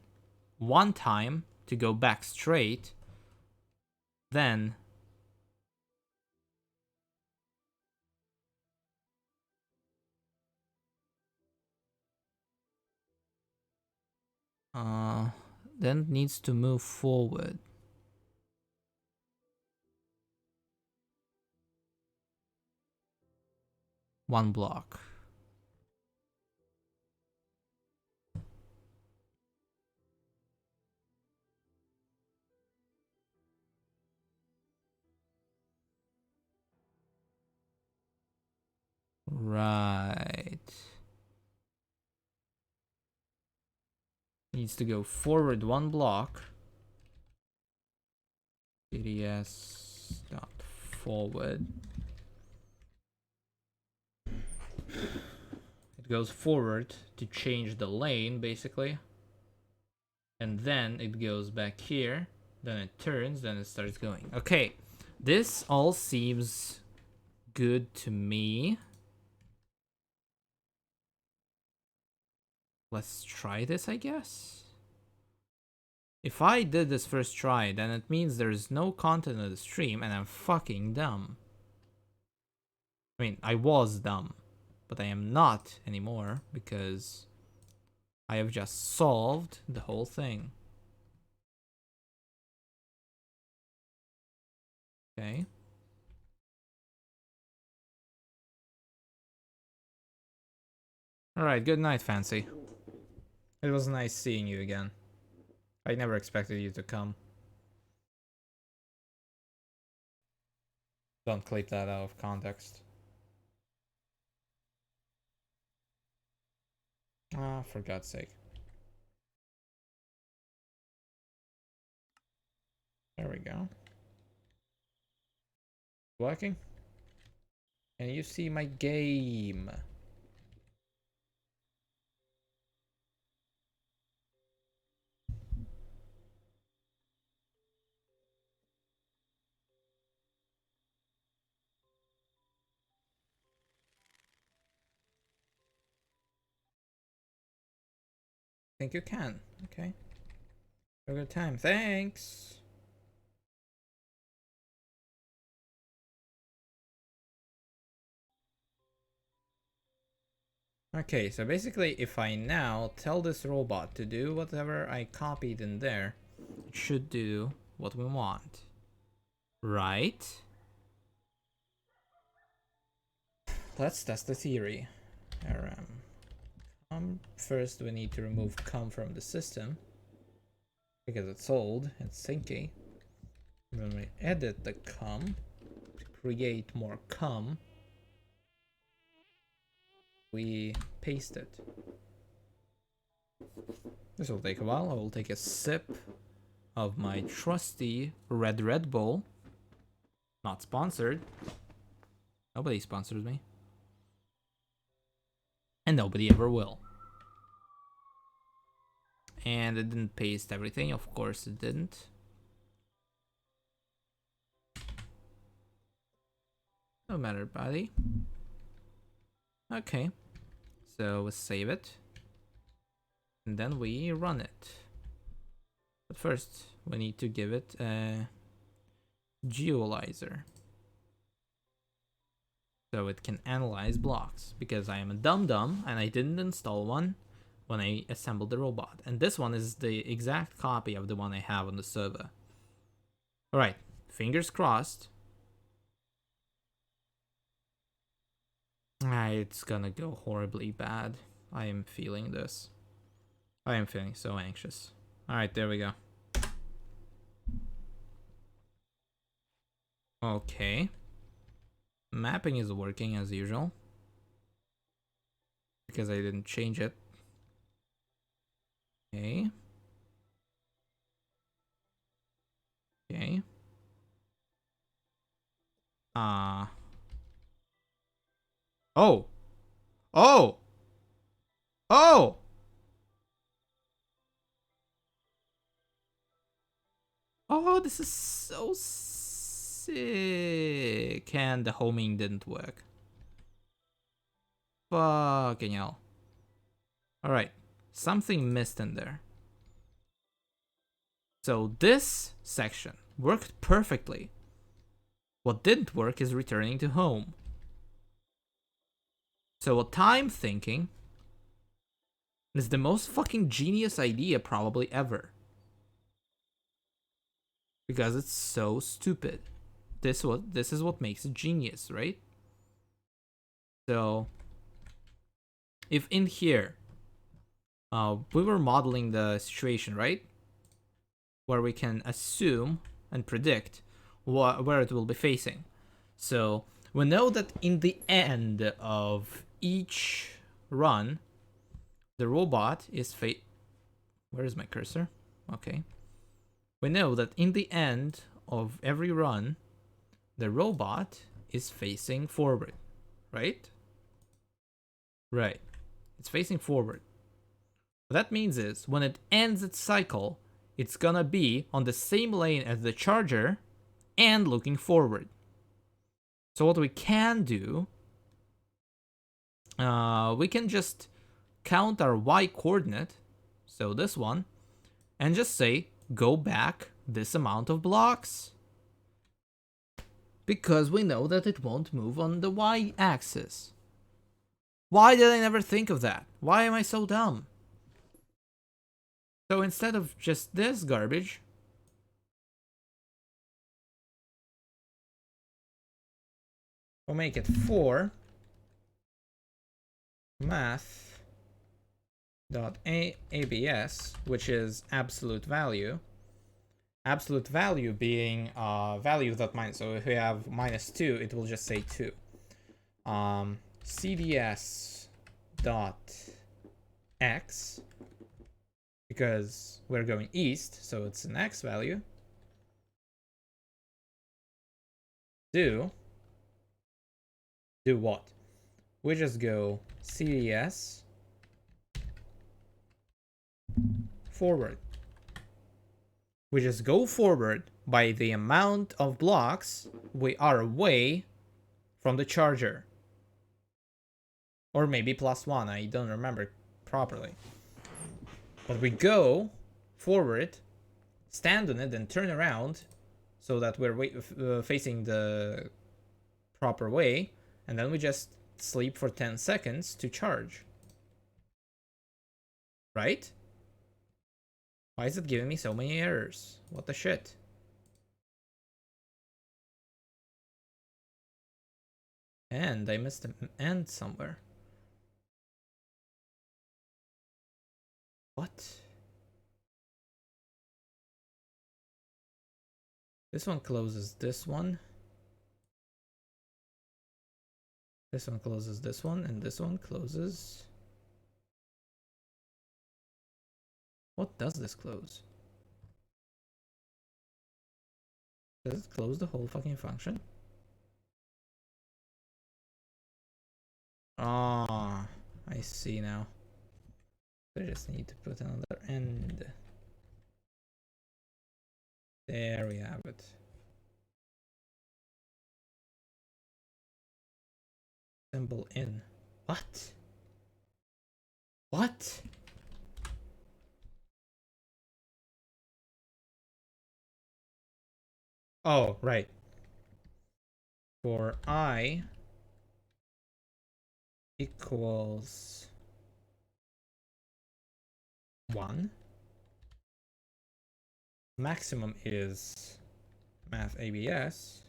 one time to go back straight. Then uh then it needs to move forward. One block. Right. Needs to go forward one block. CDS dot forward. It goes forward to change the lane basically. And then it goes back here. Then it turns, then it starts going. Okay. This all seems good to me. Let's try this, I guess. If I did this first try, then it means there's no content in the stream and I'm fucking dumb. I mean, I was dumb, but I am not anymore because I have just solved the whole thing. Okay. Alright, good night, Fancy. It was nice seeing you again. I never expected you to come. Don't clip that out of context. Ah, for God's sake. There we go. Working? Can you see my game? Think you can. Okay. Have a good time. Thanks. Okay, so basically if I now tell this robot to do whatever I copied in there, it should do what we want. Right? Let's test the theory. First we need to remove cum from the system because it's old, it's sinky. Then we edit the cum to create more cum. We paste it. This will take a while. I will take a sip of my trusty Red Bull. Not sponsored. Nobody sponsors me. And nobody ever will. And it didn't paste everything. Of course it didn't. No matter, buddy. Okay. So we save it. And then we run it. But first, we need to give it a geolyzer. So it can analyze blocks. Because I am a dum-dum and I didn't install one when I assembled the robot. And this one is the exact copy of the one I have on the server. Alright, fingers crossed. It's gonna go horribly bad. I am feeling this. I am feeling so anxious. Alright, there we go. Okay. Mapping is working as usual. Because I didn't change it. Okay. Okay. Oh! Oh! Oh! Oh, this is so sick. And the homing didn't work. Fucking hell. Alright. Something missed in there. So this section worked perfectly. What didn't work is returning to home. So what I'm thinking is the most fucking genius idea probably ever. Because it's so stupid. This is what makes it genius, right? So if in here we were modeling the situation, right? Where we can assume and predict where it will be facing. So we know that in the end of each run, the robot is where is my cursor? Okay. We know that in the end of every run, the robot is facing forward, right? Right. It's facing forward. What that means is when it ends its cycle, it's gonna be on the same lane as the charger and looking forward. So what we can do, we can just count our y coordinate, so this one, and just say go back this amount of blocks. Because we know that it won't move on the y axis. Why did I never think of that? Why am I so dumb? So instead of just this garbage, we'll make it 4 math dot abs, which is absolute value. Absolute value being value that minus. So if we have -2, it will just say 2. CDS dot x, because we're going east, so it's an x value. Do what? We just go CDS forward. We just go forward by the amount of blocks we are away from the charger. Or maybe +1, I don't remember properly. But we go forward, stand on it, and turn around so that we're facing the proper way, and then we just sleep for 10 seconds to charge. Right? Why is it giving me so many errors? What the shit? And I missed an end somewhere. What? This one closes this one. This one closes this one, and this one closes. What does this close? Does it close the whole fucking function? Ah, I see now. I just need to put another end. There we have it. Symbol in. What? What? Oh, right. For I equals 1. Maximum is math ABS.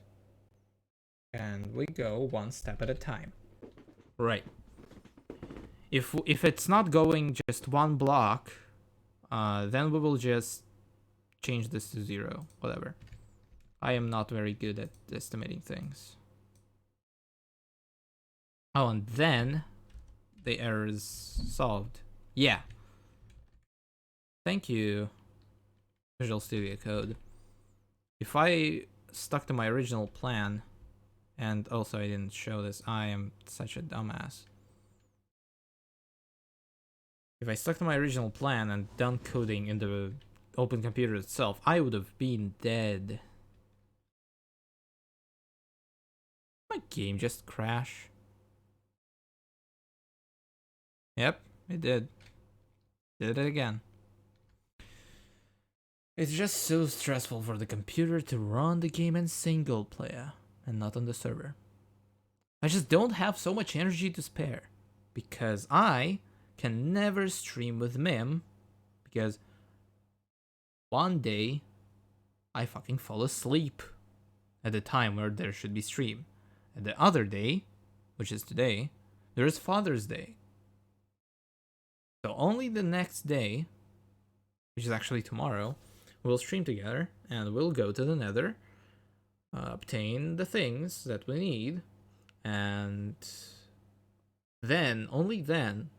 And we go one step at a time. Right. If it's not going just one block, then we will just change this to 0. Whatever. I am not very good at estimating things. Oh, and then the error is solved. Yeah. Thank you, Visual Studio Code. If I stuck to my original plan, and also I didn't show this, I am such a dumbass. If I stuck to my original plan and done coding in the OpenComputer itself, I would have been dead. My game just crash. Yep, it did. Did it again. It's just so stressful for the computer to run the game in single player and not on the server. I just don't have so much energy to spare because I can never stream with Mim because one day I fucking fall asleep at the time where there should be stream. And the other day, which is today, there is Father's Day. So only the next day, which is actually tomorrow, we'll stream together and we'll go to the Nether, obtain the things that we need, and then, only then,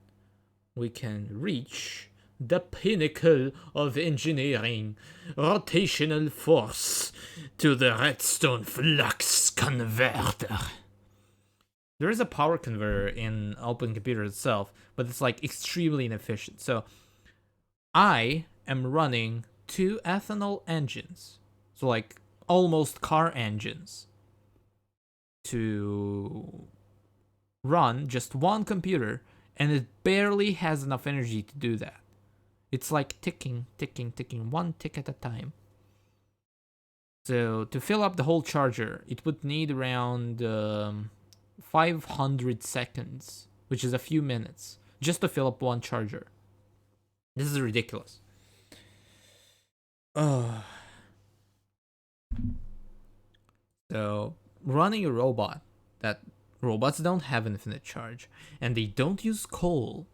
we can reach the pinnacle of engineering, rotational force to the redstone flux converter. There is a power converter in OpenComputer itself, but it's like extremely inefficient. So I am running 2 ethanol engines, so like almost car engines, to run just one computer, and it barely has enough energy to do that. It's like ticking, ticking, ticking, one tick at a time. So to fill up the whole charger, it would need around 500 seconds, which is a few minutes, just to fill up one charger. This is ridiculous. So running a robot, that robots don't have infinite charge, and they don't use coal,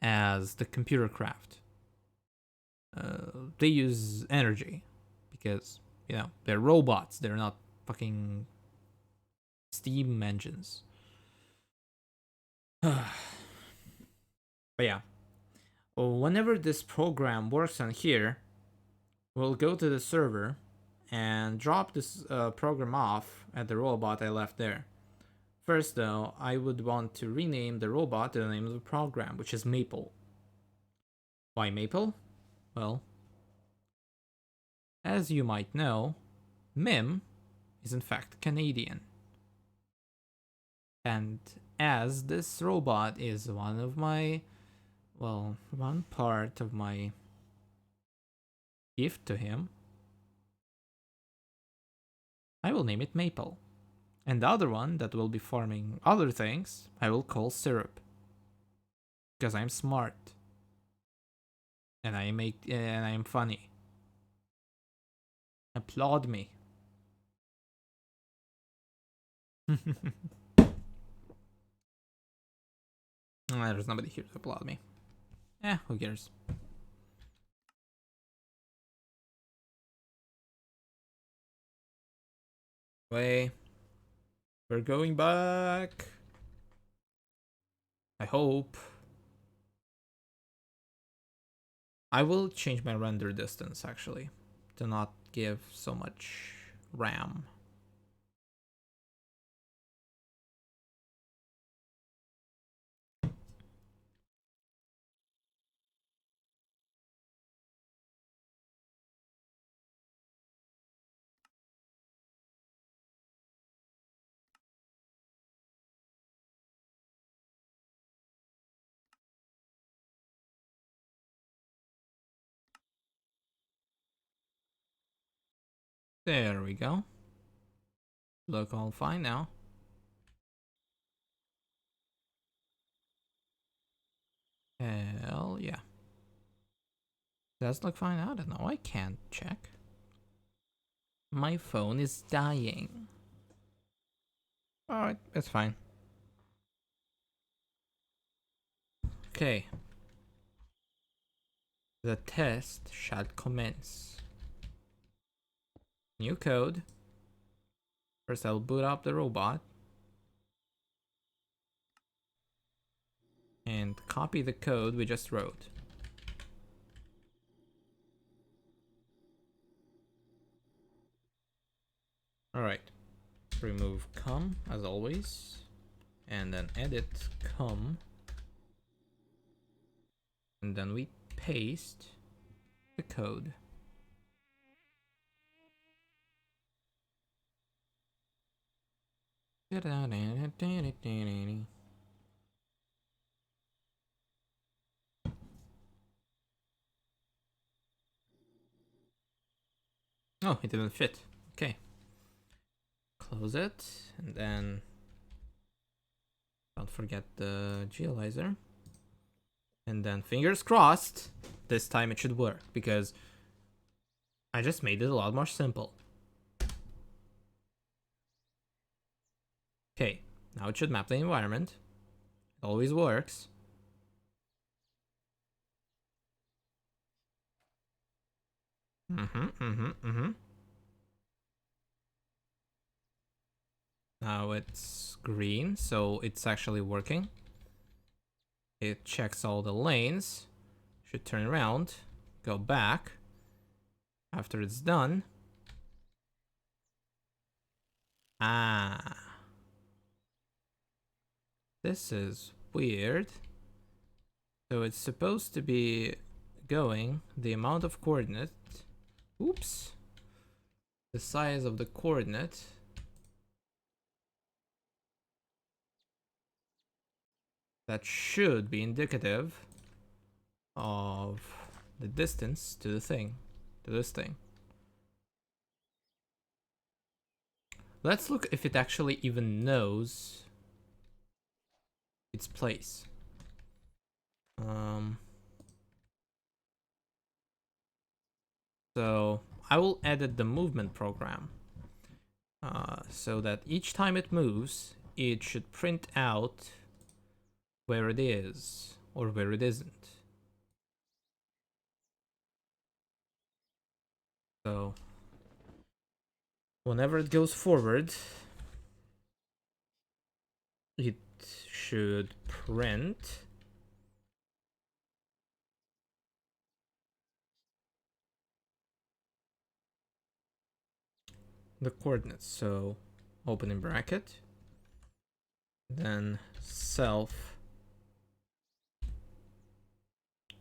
as the computer craft. They use energy because, they're robots. They're not fucking steam engines. But yeah, whenever this program works on here, we'll go to the server and drop this program off at the robot I left there. First, though, I would want to rename the robot to the name of the program, which is Maple. Why Maple? Well, as you might know, MIM is in fact Canadian. And as this robot is one part of my gift to him, I will name it Maple. And the other one that will be farming other things, I will call Syrup. Because I'm smart. And I am funny. Applaud me. There's nobody here to applaud me. Who cares? We're going back. I hope. I will change my render distance actually to not give so much RAM. There we go. Look all fine now. Hell yeah. Does look fine? I don't know. I can't check. My phone is dying. Alright, it's fine. Okay. The test shall commence. New code. First I'll boot up the robot. And copy the code we just wrote. Alright. Remove com as always. And then edit com. And then we paste the code. Oh, it didn't fit. Okay. Close it, and then don't forget the geolyzer. And then fingers crossed, this time it should work, because I just made it a lot more simple. Okay, now it should map the environment. It always works. Now it's green, so it's actually working. It checks all the lanes. Should turn around, go back. After it's done. This is weird. So it's supposed to be going the amount of coordinate. Oops. The size of the coordinate. That should be indicative of the distance to the thing, to this thing. Let's look if it actually even knows its place. So I will edit the movement program so that each time it moves, it should print out where it is. or where it isn't. So whenever it goes forward, it should print the coordinates. So opening bracket, then self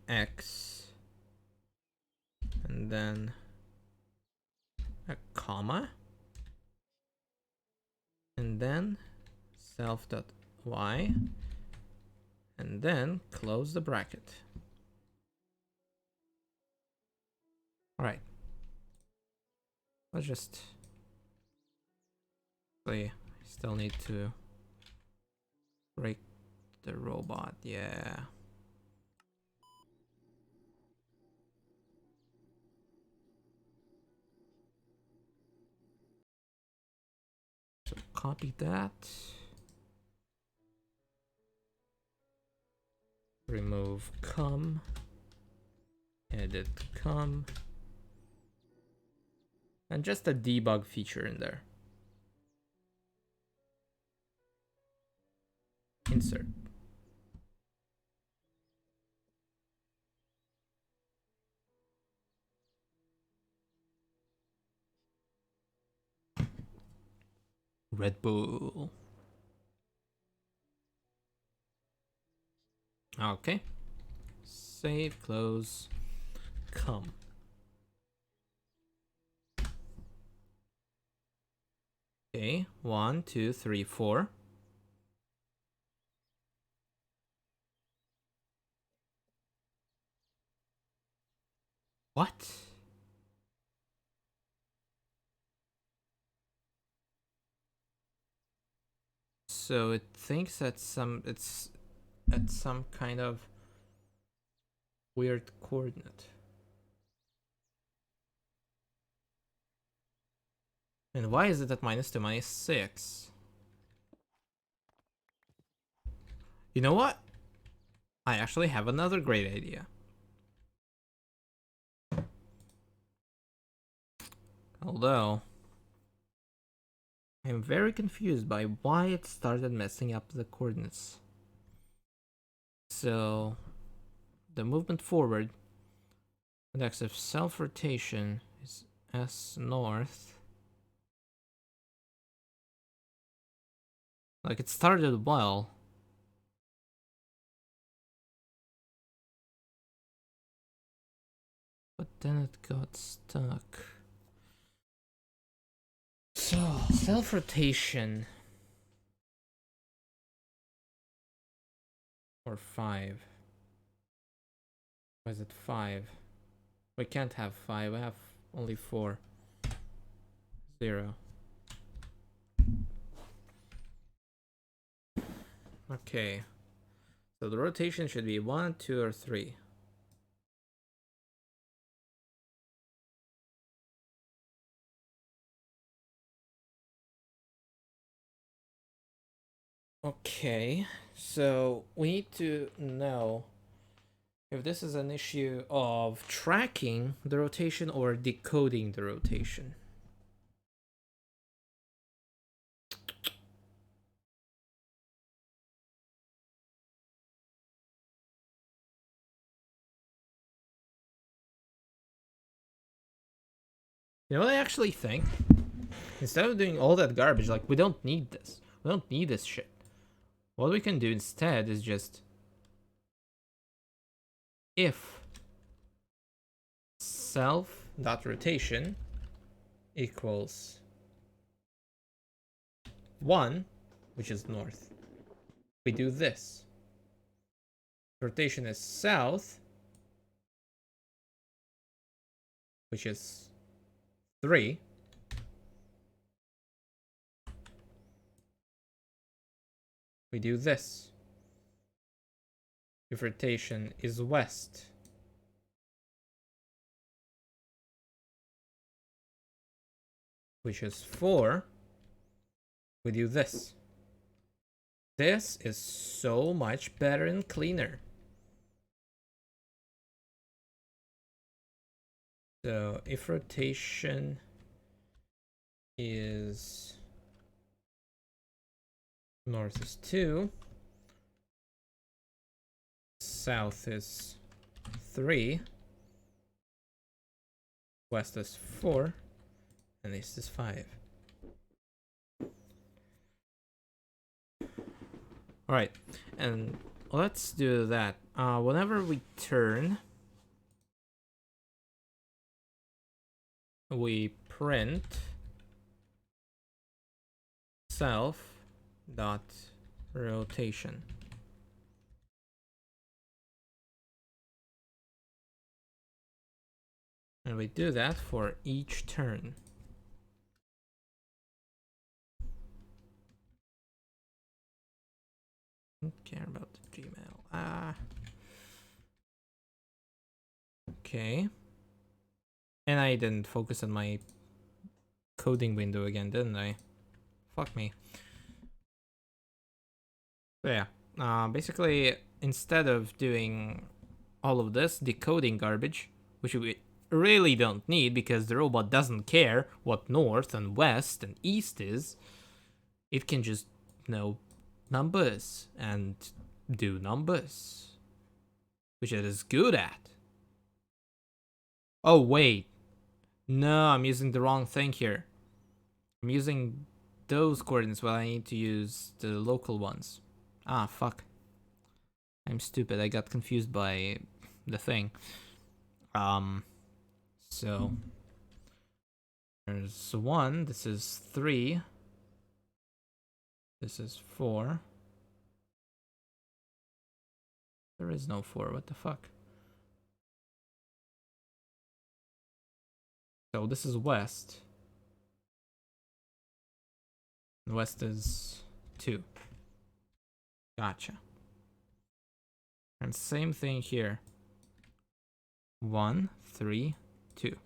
x, and then a comma, and then self dot y, and then close the bracket. All right, let's just say I still need to break the robot. Yeah. So copy that. Remove com. Edit com. And just a debug feature in there. Insert. Red Bull. Okay. Save, close, come. Okay, 1, 2, 3, 4. What? So it thinks that it's at some kind of weird coordinate. And why is it at -2, -6? You know what? I actually have another great idea. Although, I'm very confused by why it started messing up the coordinates. So, the movement forward, index of self-rotation is S north. Like, it started well. But then it got stuck. So, self-rotation. Or 5. Why is it 5? We can't have 5, we have only 4. 0. Okay. So the rotation should be 1, 2, or 3. Okay, so we need to know if this is an issue of tracking the rotation or decoding the rotation. You know what I actually think? Instead of doing all that garbage, like, we don't need this. We don't need this shit. What we can do instead is just if self.rotation equals 1, which is north, we do this. Rotation is south, which is 3. We do this. If rotation is west, which is 4, we do this. This is so much better and cleaner. So if rotation is north is 2, south is 3, west is 4, and east is 5. Alright, and let's do that. Whenever we turn, we print self dot rotation. And we do that for each turn. Don't care about the Gmail. Okay. And I didn't focus on my coding window again, didn't I? Fuck me. So yeah, basically, instead of doing all of this decoding garbage, which we really don't need because the robot doesn't care what north and west and east is, it can just know numbers and do numbers, which it is good at. Oh, wait. No, I'm using the wrong thing here. I'm using those coordinates while I need to use the local ones. Ah, fuck. I'm stupid. I got confused by the thing. So there's 1. This is 3. This is 4. There is no 4. What the fuck? So this is west. West is 2. Gotcha. And same thing here. 1, 3, 2.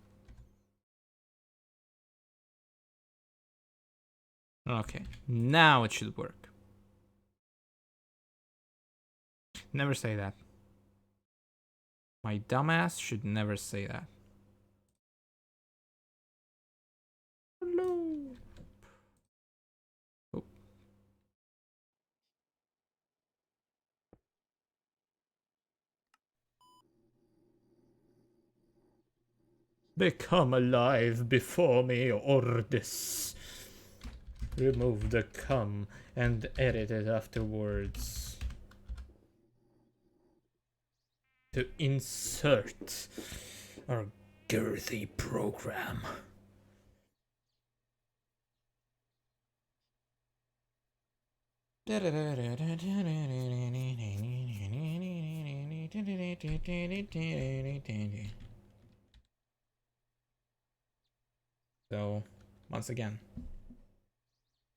Okay, now it should work. Never say that. My dumbass should never say that. Hello. Oh. Become alive before me, Ordis. Remove the cum and edit it afterwards. To insert our girthy program. So, once again,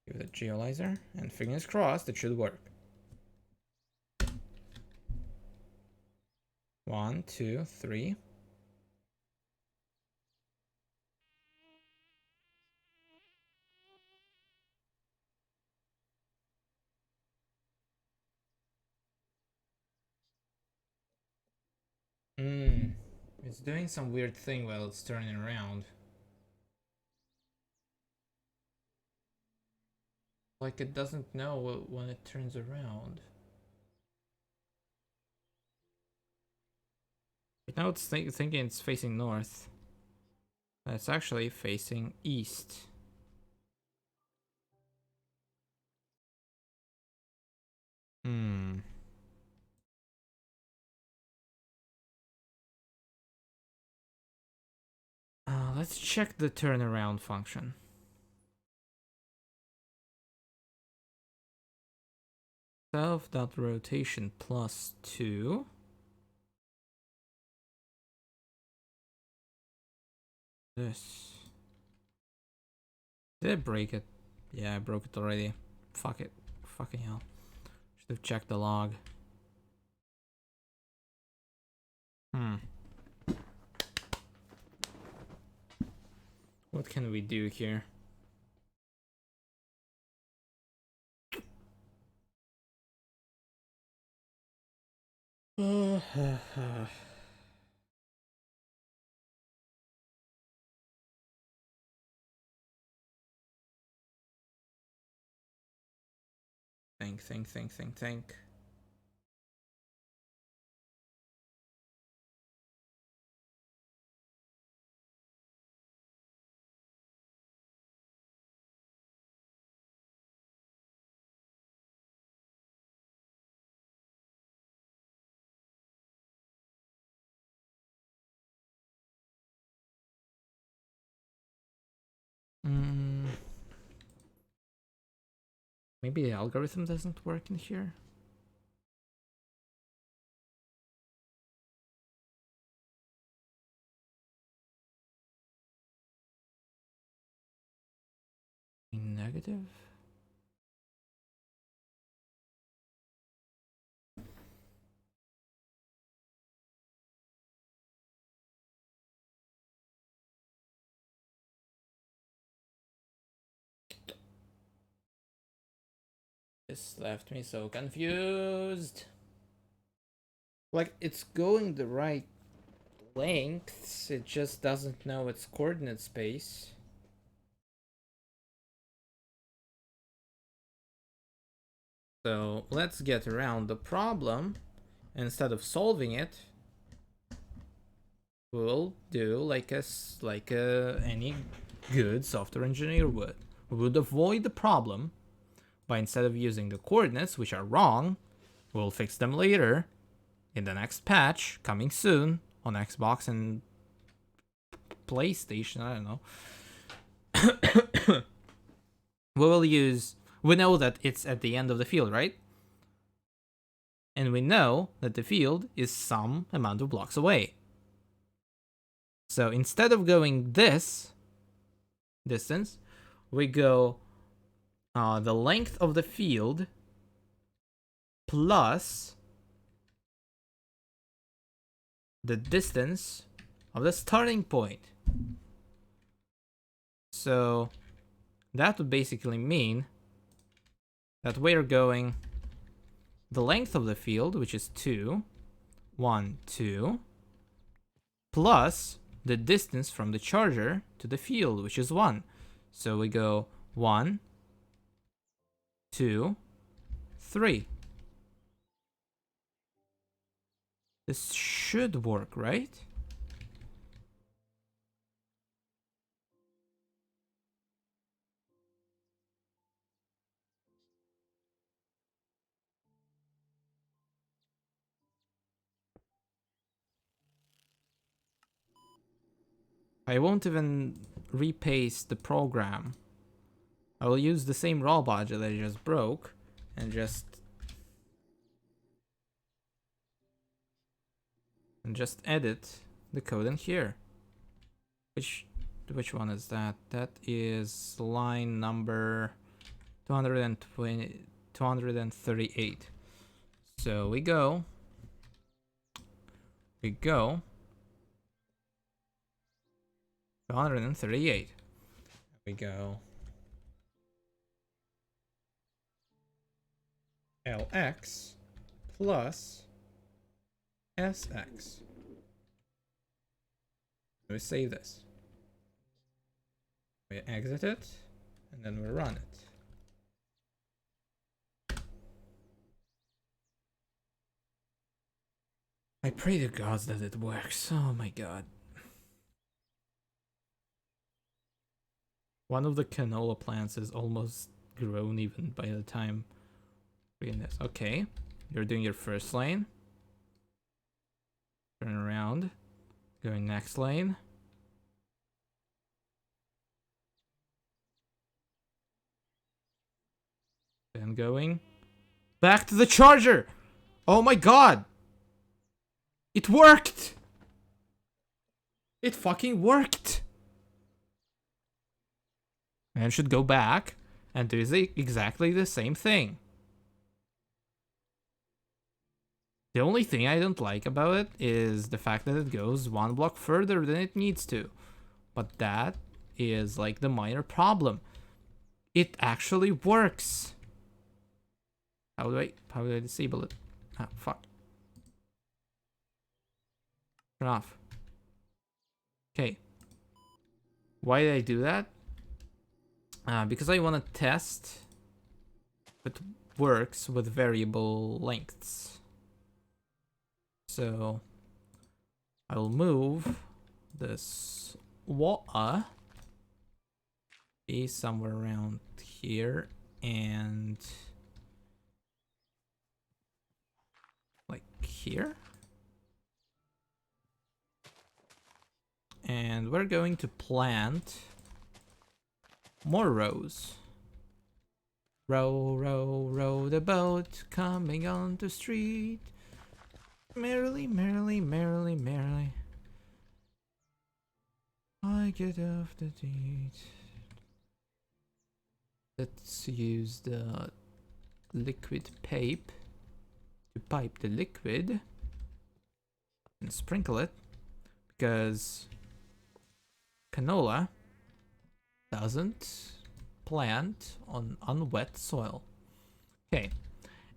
give it a geolyzer, and fingers crossed it should work. 1, 2, 3. It's doing some weird thing while it's turning around. Like it doesn't know when it turns around. But now it's thinking it's facing north. But it's actually facing east. Let's check the turnaround function. Self.rotation plus 2. This. Did I break it? Yeah, I broke it already. Fuck it. Fucking hell. Should have checked the log. What can we do here? Think. Maybe the algorithm doesn't work in here. Negative. This left me so confused. Like, it's going the right lengths, it just doesn't know its coordinate space. So let's get around the problem. Instead of solving it, we'll do like any good software engineer would. We would avoid the problem by, instead of using the coordinates, which are wrong, we'll fix them later in the next patch coming soon on Xbox and PlayStation. I don't know. We know that it's at the end of the field, right? And we know that the field is some amount of blocks away. So instead of going this distance, we go the length of the field plus the distance of the starting point. So that would basically mean that we're going the length of the field, which is 2, 1, 2, plus the distance from the charger to the field, which is 1. So we go 1, 2, 3. This should work, right? I won't even repaste the program. I will use the same raw budget that I just broke and just edit the code in here. Which one is that? That is line number 238. So we go 238. We go LX plus SX. We save this. We exit it, and then we run it. I pray to gods that it works. Oh my god. One of the canola plants is almost grown even by the time reading this. Okay, you're doing your first lane. Turn around. Going next lane. Then going back to the charger. Oh my god. It worked. It fucking worked. And should go back and do exactly the same thing. The only thing I don't like about it is the fact that it goes one block further than it needs to. But that is like the minor problem. It actually works. How do I disable it? Ah, fuck. Turn off. Okay. Why did I do that? Because I want to test. But works with variable lengths. So I will move this water be somewhere around here and like here. And we're going to plant more rows. Row, row, row the boat, coming on the street. Merrily, merrily, merrily, merrily. I get off the deed. Let's use the liquid pipe to pipe the liquid and sprinkle it, because canola doesn't plant on unwet soil. Okay,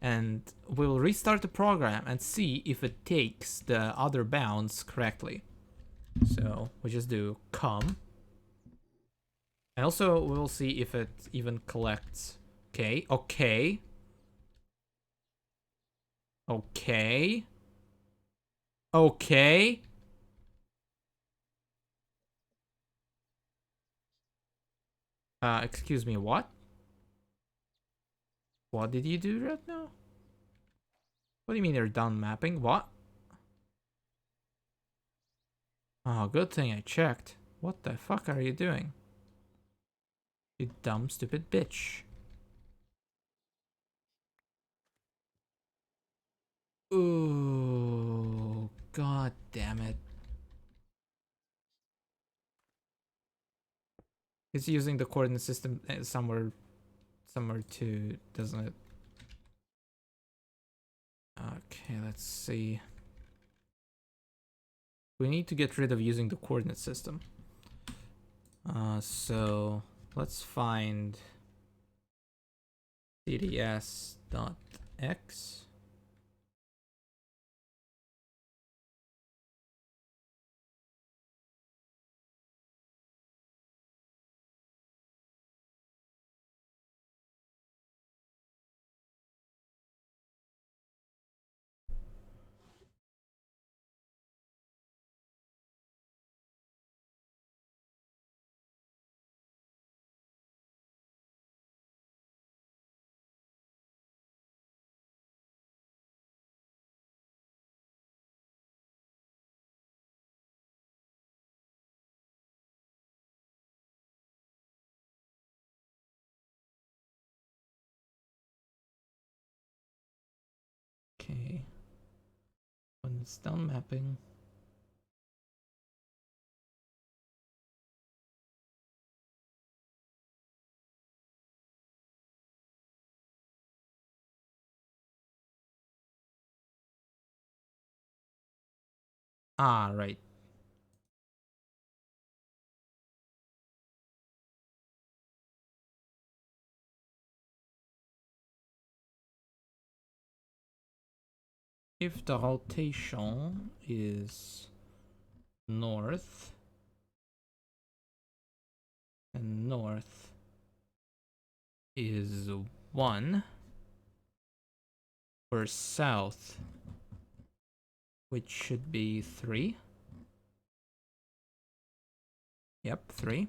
and we'll restart the program and see if it takes the other bounds correctly. So we just do come, and also we'll see if it even collects. Okay, okay, okay, okay. Excuse me, what? What did you do right now? What do you mean you're done mapping? What? Oh, good thing I checked. What the fuck are you doing? You dumb, stupid bitch. Ooh, god damn it. It's using the coordinate system somewhere too, doesn't it? Okay, let's see. We need to get rid of using the coordinate system. So let's find cds.x. Okay. When it's done mapping. Ah, right. If the rotation is north and north is 1, or south, which should be 3. Yep, 3.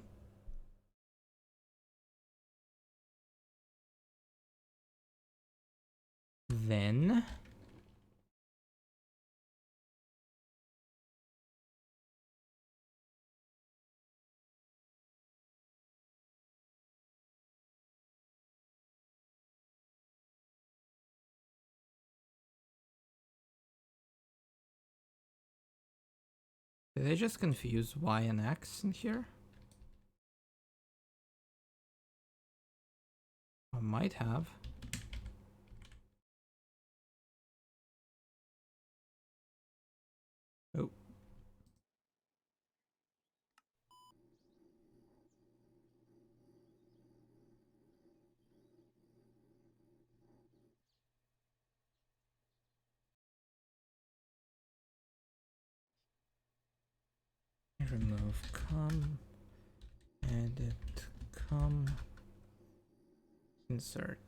Then did I just confuse y and x in here? I might have. Oh. Remove come, edit come, insert.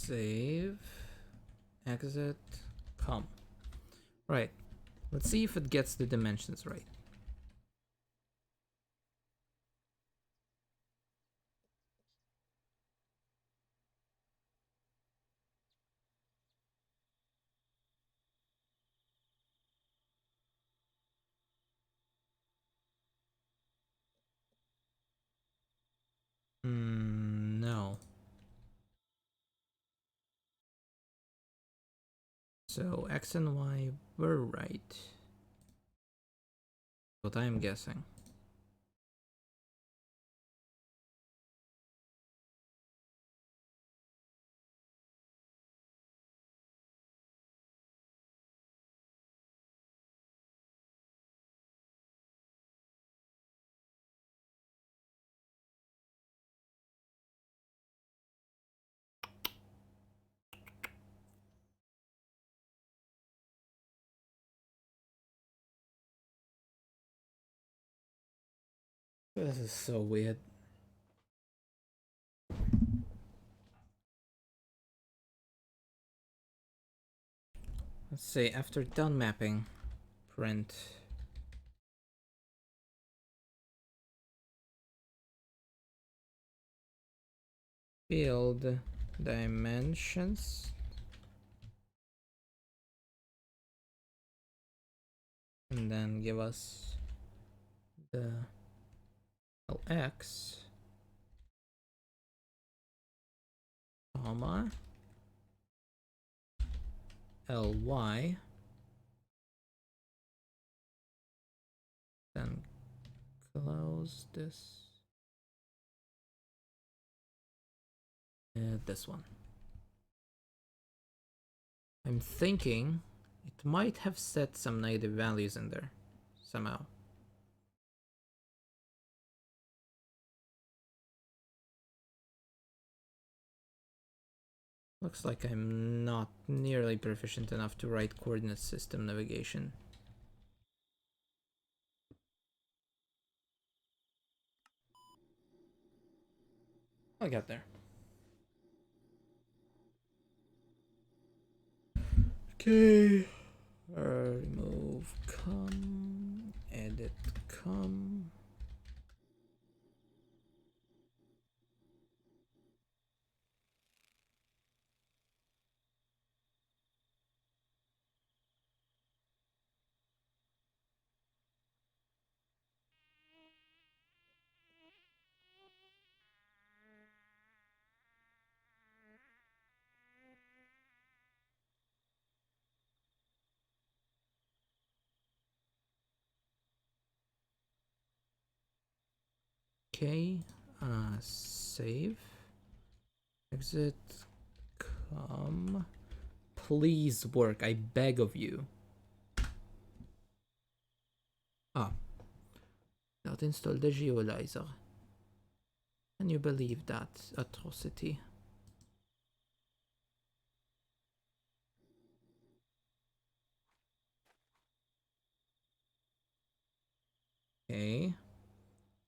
Save. Exit. Come. Right. Let's see if it gets the dimensions right. No. So X and Y were right. What I'm guessing. This is so weird. Let's say after done mapping, print field dimensions, and then give us the LX, comma, LY, then close this. This one. I'm thinking it might have set some negative values in there somehow. Looks like I'm not nearly proficient enough to write coordinate system navigation. I'll get there. Okay. Remove come, edit come. Okay, save, exit, come. Please work, I beg of you. Ah, not install the geolyzer. Can you believe that atrocity? Okay,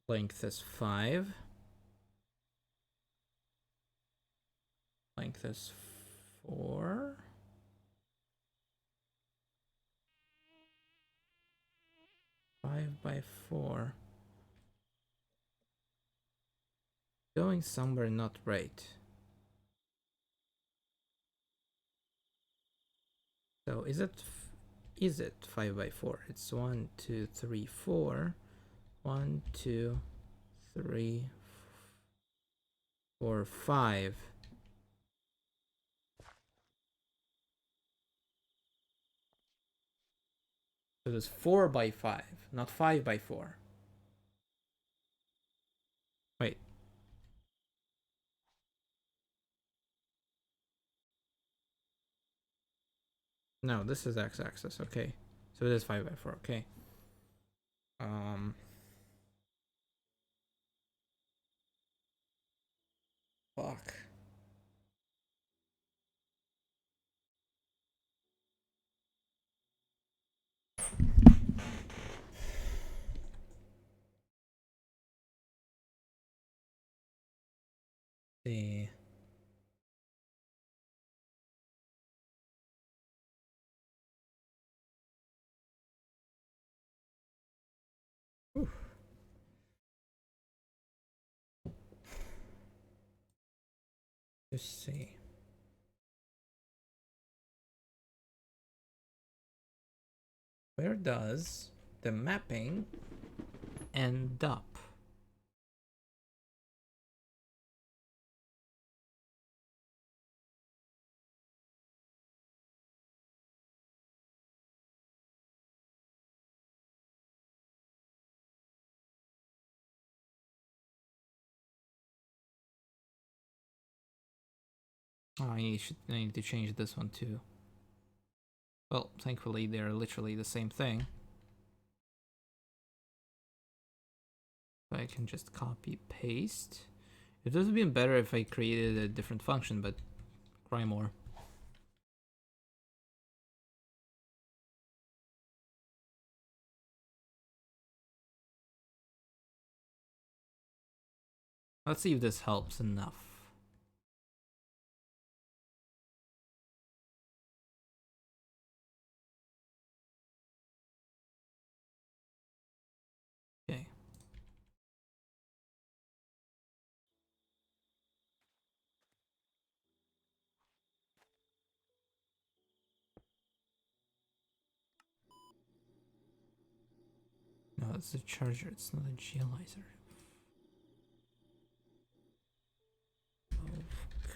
length is 5. Length is 4. Five by 4. Going somewhere not right. So is it 5 by 4? It's 1, 2, 3, 4. 1, 2, 3, 4, 5. So it's 4 by 5, not 5 by 4. Wait. No, this is x-axis. Okay. So it is 5 by 4. Okay. Fuck. See. Let's see. Where does the mapping end up? Oh, I need to change this one too. Well, thankfully they're literally the same thing. So I can just copy paste. It would have been better if I created a different function, but cry more. Let's see if this helps enough. Okay. No, it's a charger, it's not a geolyzer.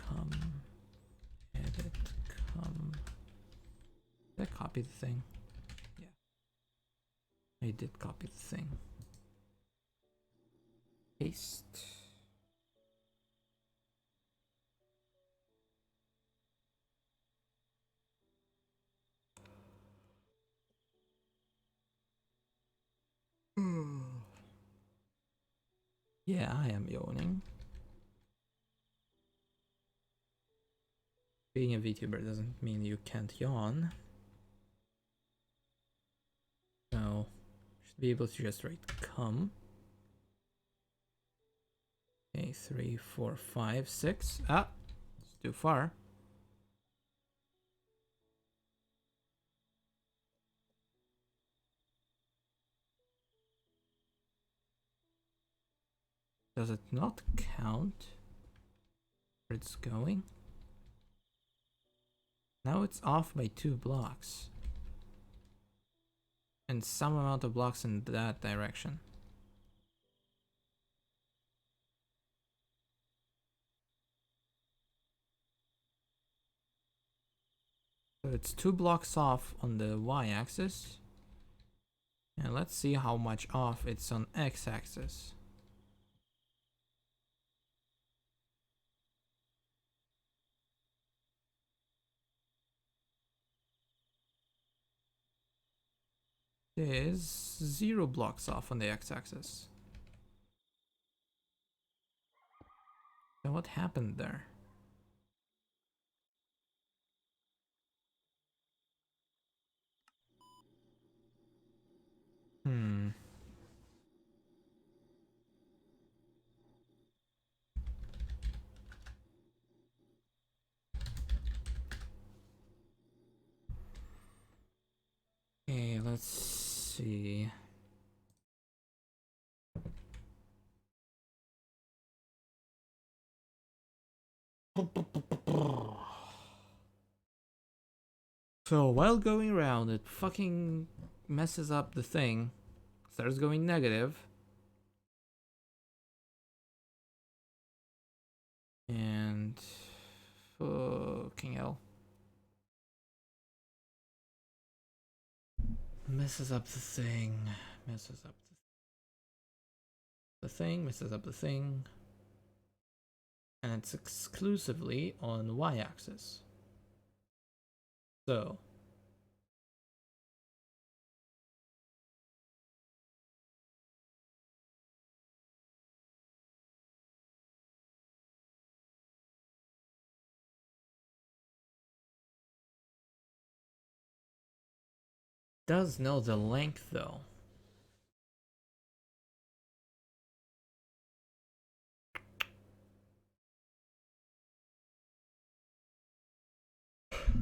Come, edit, come. Did I copy the thing? Yeah. I did copy the thing. Paste. Yeah, I am yawning. Being a VTuber doesn't mean you can't yawn. So, should be able to just write come. Okay, 3, 4, 5, 6. Ah, it's too far. Does it not count where it's going? Now it's off by 2 blocks. And some amount of blocks in that direction. So it's 2 blocks off on the y-axis. And let's see how much off it's on x-axis. It is 0 blocks off on the x-axis. So what happened there? Hmm. Okay, let's see. So while going around, it fucking messes up the thing. Starts going negative. And fucking hell. Messes up the thing. Messes up the thing. Messes up the thing. And it's exclusively on y-axis. So does know the length though.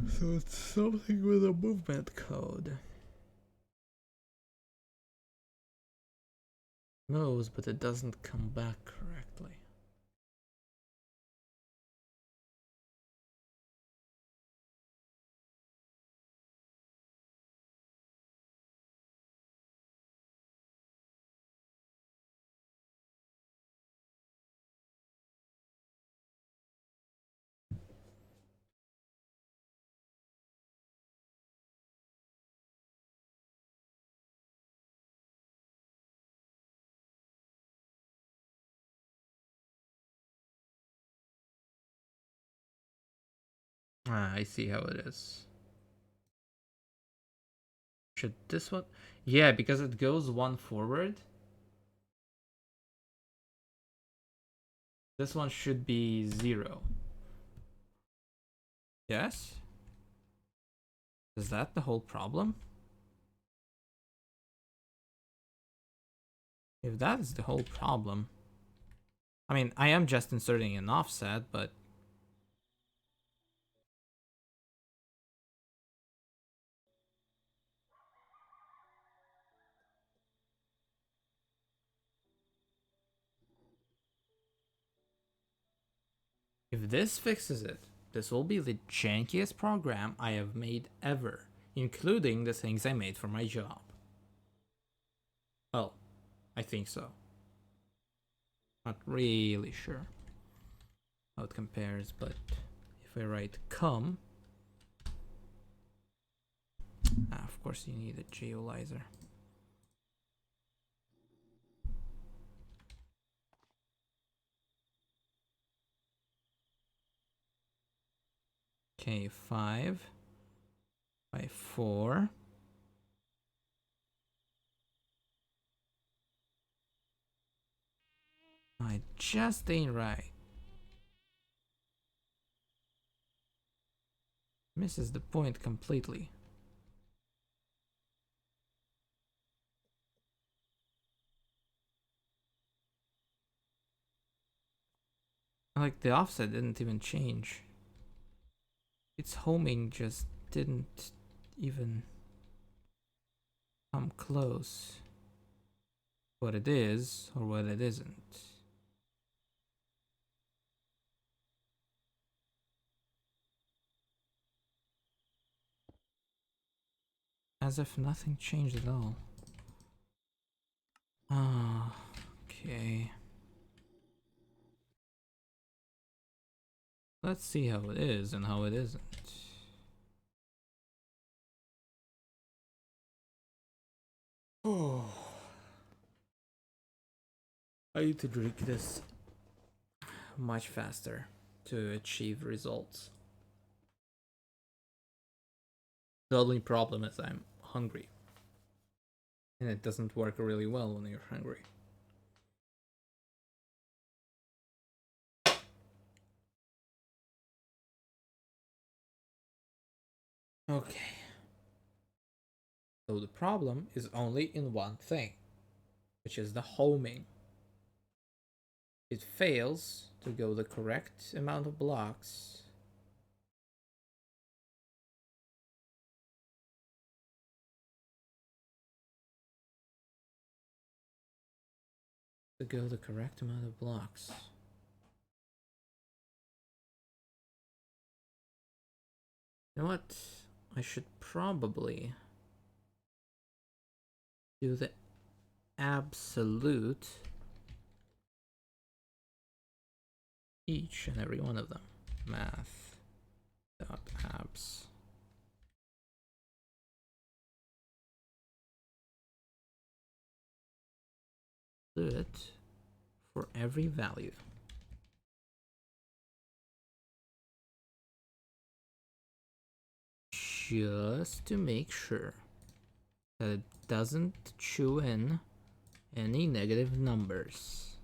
So it's something with a movement code. Knows, but it doesn't come back correctly. Ah, I see how it is. Should this one? Yeah, because it goes one forward. This one should be 0. Yes? Is that the whole problem? If that is the whole problem... I mean, I am just inserting an offset, but... if this fixes it, this will be the jankiest program I have made ever, including the things I made for my job. Well, I think so. Not really sure how it compares, but if I write com, of course you need a geolyzer. Okay, 5 by 4. I just ain't right. Misses the point completely. Like, the offset didn't even change. Its homing just didn't even come close. What it is, or what it isn't. As if nothing changed at all. Ah, okay. Let's see how it is and how it isn't. Oh. I need to drink this much faster to achieve results. The only problem is I'm hungry. And it doesn't work really well when you're hungry. Okay. So the problem is only in one thing, which is the homing. It fails to go the correct amount of blocks. To go the correct amount of blocks. You know what? I should probably do the absolute each and every one of them. Math.abs. Do it for every value. Just to make sure that it doesn't chew in any negative numbers.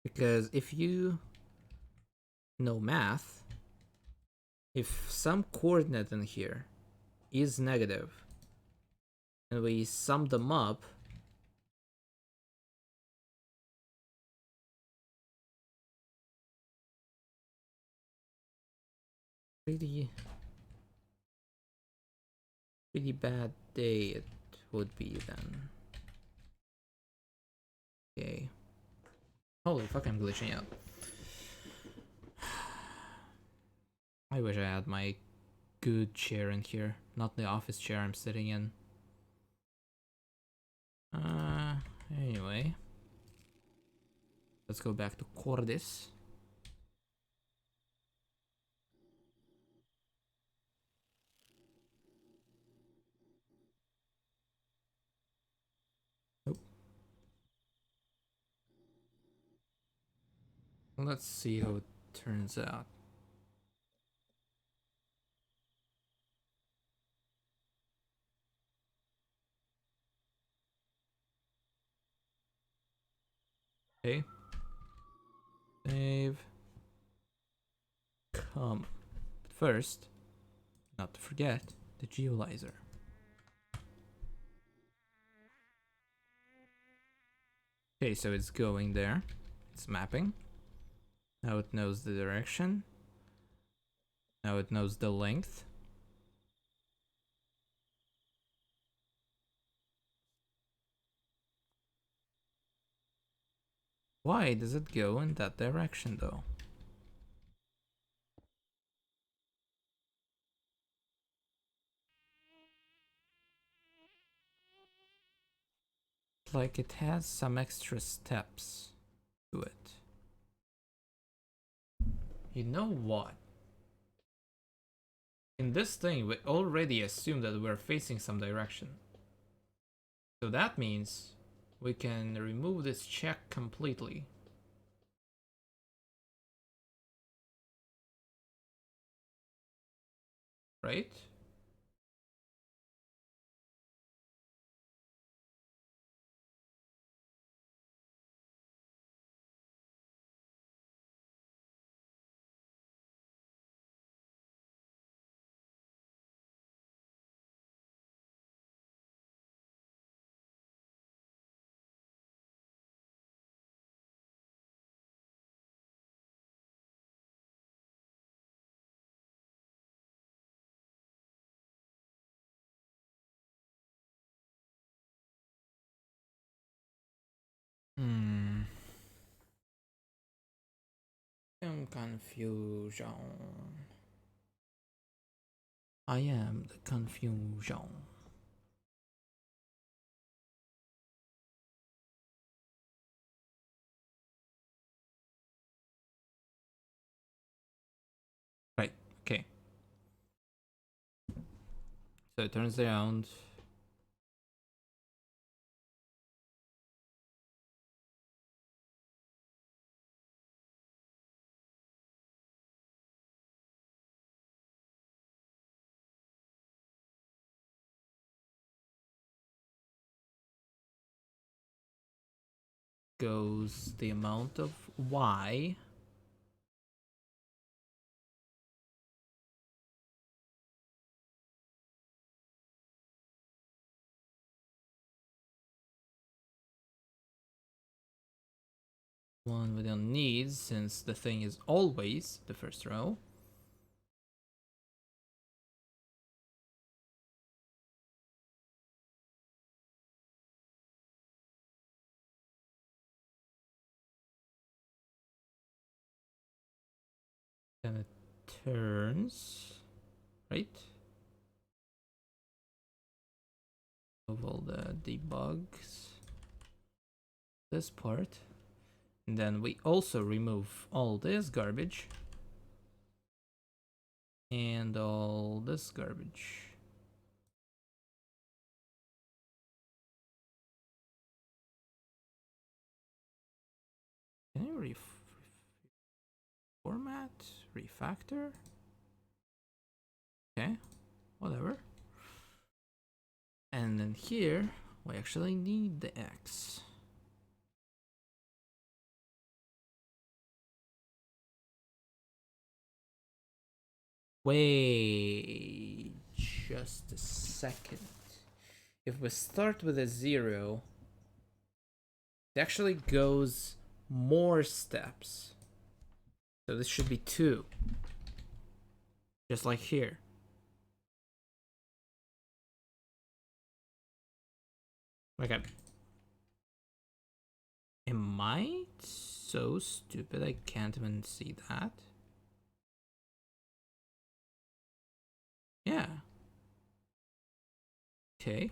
Because if you know math, if some coordinate in here is negative and we sum them up, pretty bad day it would be then. Okay. Holy fuck, I'm glitching out. I wish I had my good chair in here, not the office chair I'm sitting in. Anyway. Let's go back to Cordis. Nope. Let's see how it turns out. Okay. Save. Come. But first, not to forget the geolyzer. Okay, so it's going there. It's mapping. Now it knows the direction. Now it knows the length. Why does it go in that direction though? Like it has some extra steps to it. You know what? In this thing, we already assume that we're facing some direction. So that means we can remove this check completely. Right? Hmm. Some confusion. I am the confusion. Right, okay. So it turns around. Goes the amount of Y. One we don't need since the thing is always the first row. Then it turns, right? Of all the debugs. This part. And then we also remove all this garbage. And all this garbage. Can I reformat? Refactor? Okay, whatever. And then here, we actually need the X. Wait just a second. If we start with a 0, it actually goes more steps. So this should be 2. Just like here. Okay. Am I so stupid I can't even see that? Yeah. Okay.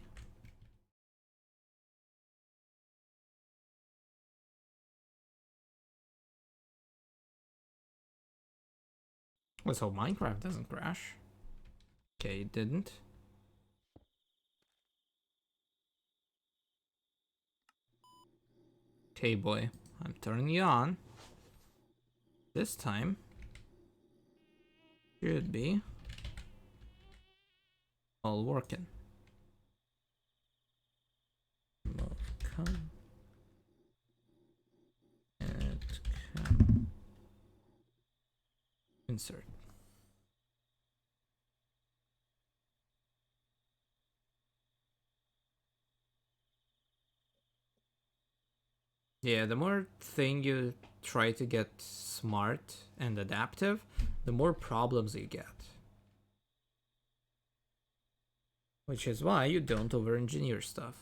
Let's hope Minecraft doesn't crash. Okay, it didn't. Okay, boy. I'm turning you on. This time should be all working. Come and come. Insert. Yeah, the more thing you try to get smart and adaptive, the more problems you get. Which is why you don't over-engineer stuff.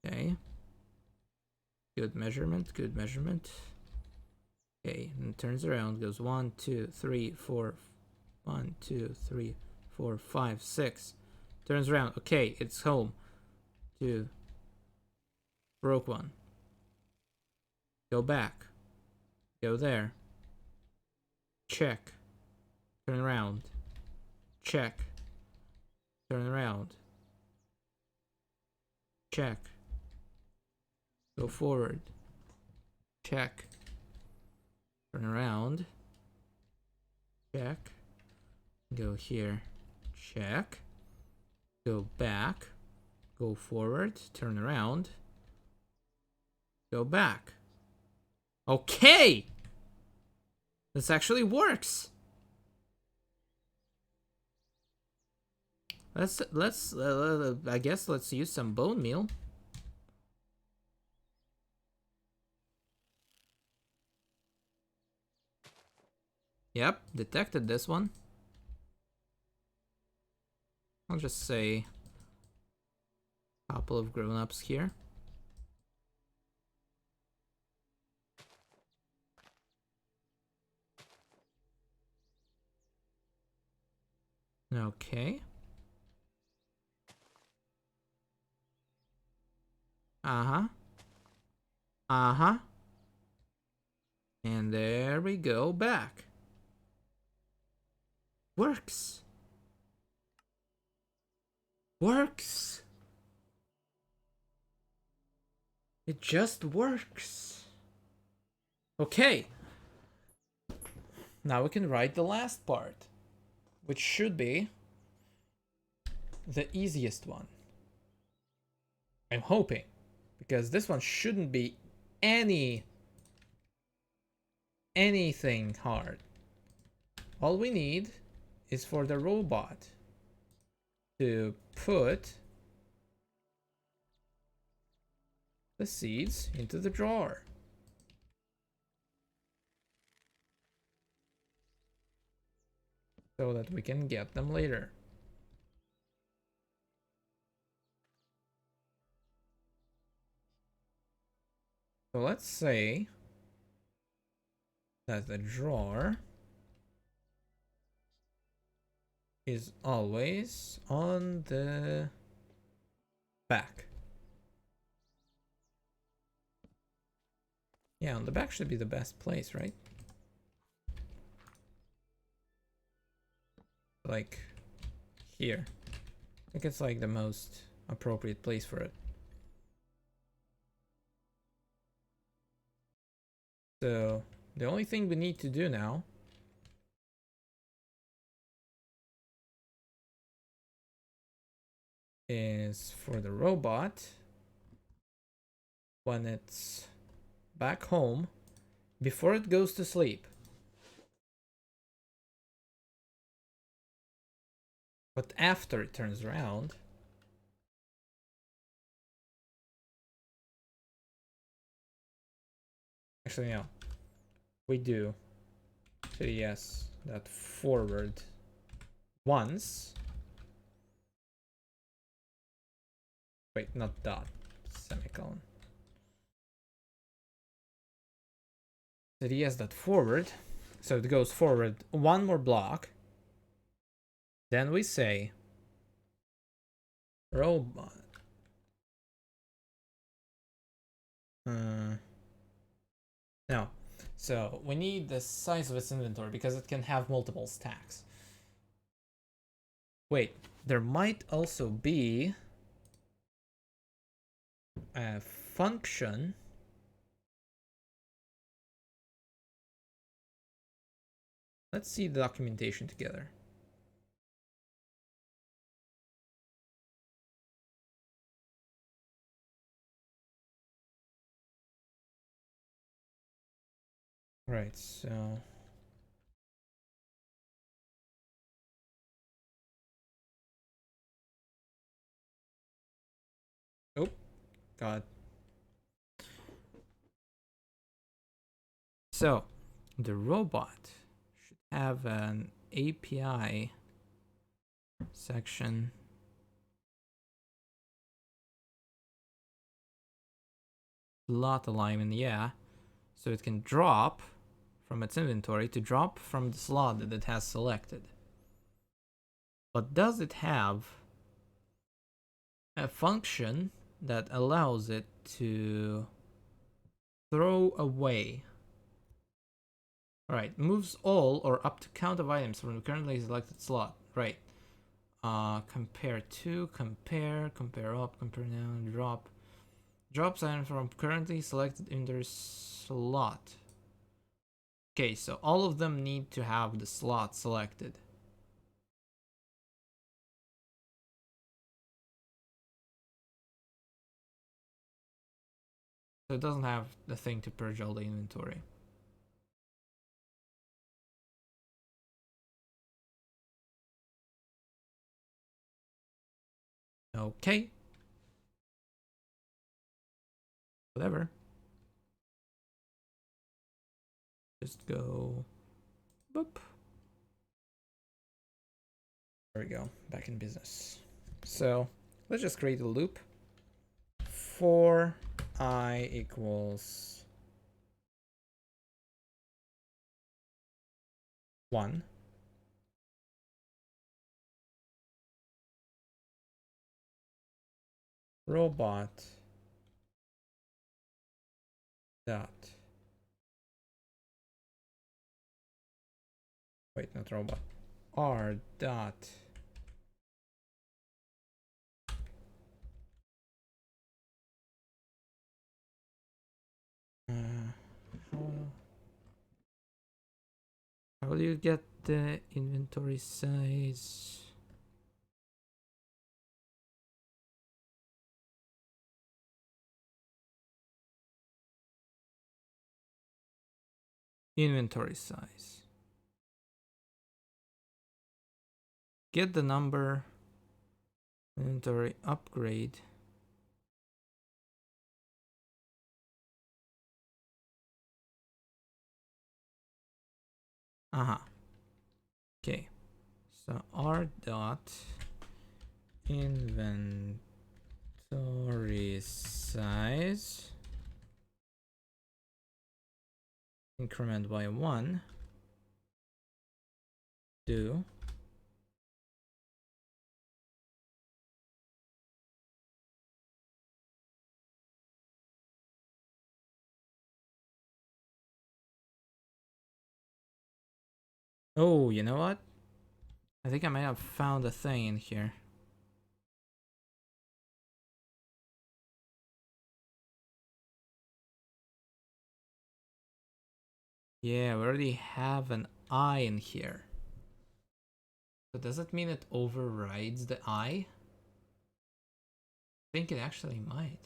Okay. Good measurement, good measurement. Okay, and turns around, goes 1, 2, 3, 4. 1, 2, 3, 4, 5, 6. Turns around. Okay, it's home. 2. Broke one. Go back. Go there. Check. Turn around. Check. Turn around. Check. Go forward. Check. Turn around. Check. Go here. Check. Go back. Go forward. Turn around. Go back. Okay! This actually works. I guess let's use some bone meal. Yep, detected this one. I'll just say a couple of grown-ups here. Okay. Uh-huh. Uh-huh. And there we go, back. Works. Works. It just works. Okay. Now we can write the last part, which should be the easiest one. I'm hoping, because this one shouldn't be anything hard. All we need is for the robot to put the seeds into the drawer. So that we can get them later. So let's say that the drawer is always on the back. Yeah, on the back should be the best place, right? Like here. I think it's like the most appropriate place for it. So the only thing we need to do now is for the robot, when it's back home, before it goes to sleep, but after it turns around, actually no, we do yes, that forward once. Wait, not dot, semicolon. Yes, that forward, so it goes forward one more block. Then we say robot. No. So we need the size of its inventory because it can have multiple stacks. Wait, there might also be a function Let's see the documentation together. Right, so oh god. So the robot should have an API section. Slot alignment, yeah. So it can drop from its inventory to drop from the slot that it has selected. But does it have a function that allows it to throw away? Right, moves all or up to count of items from the currently selected slot. Right. Compare to, compare up, compare down, drop. Drops item from currently selected in their slot. Okay, so all of them need to have the slot selected. So it doesn't have the thing to purge all the inventory. Okay. Whatever. Just go. Boop. There we go. Back in business. So let's just create a loop. For I equals 1. Robot dot. Wait, not robot. R dot. How do you get the inventory size? Inventory size. Get the number. Inventory upgrade. Okay. So R dot inventory size increment by 1 do oh, you know what? I think I might have found a thing in here. Yeah, we already have an I in here. So does that mean it overrides the I? I think it actually might.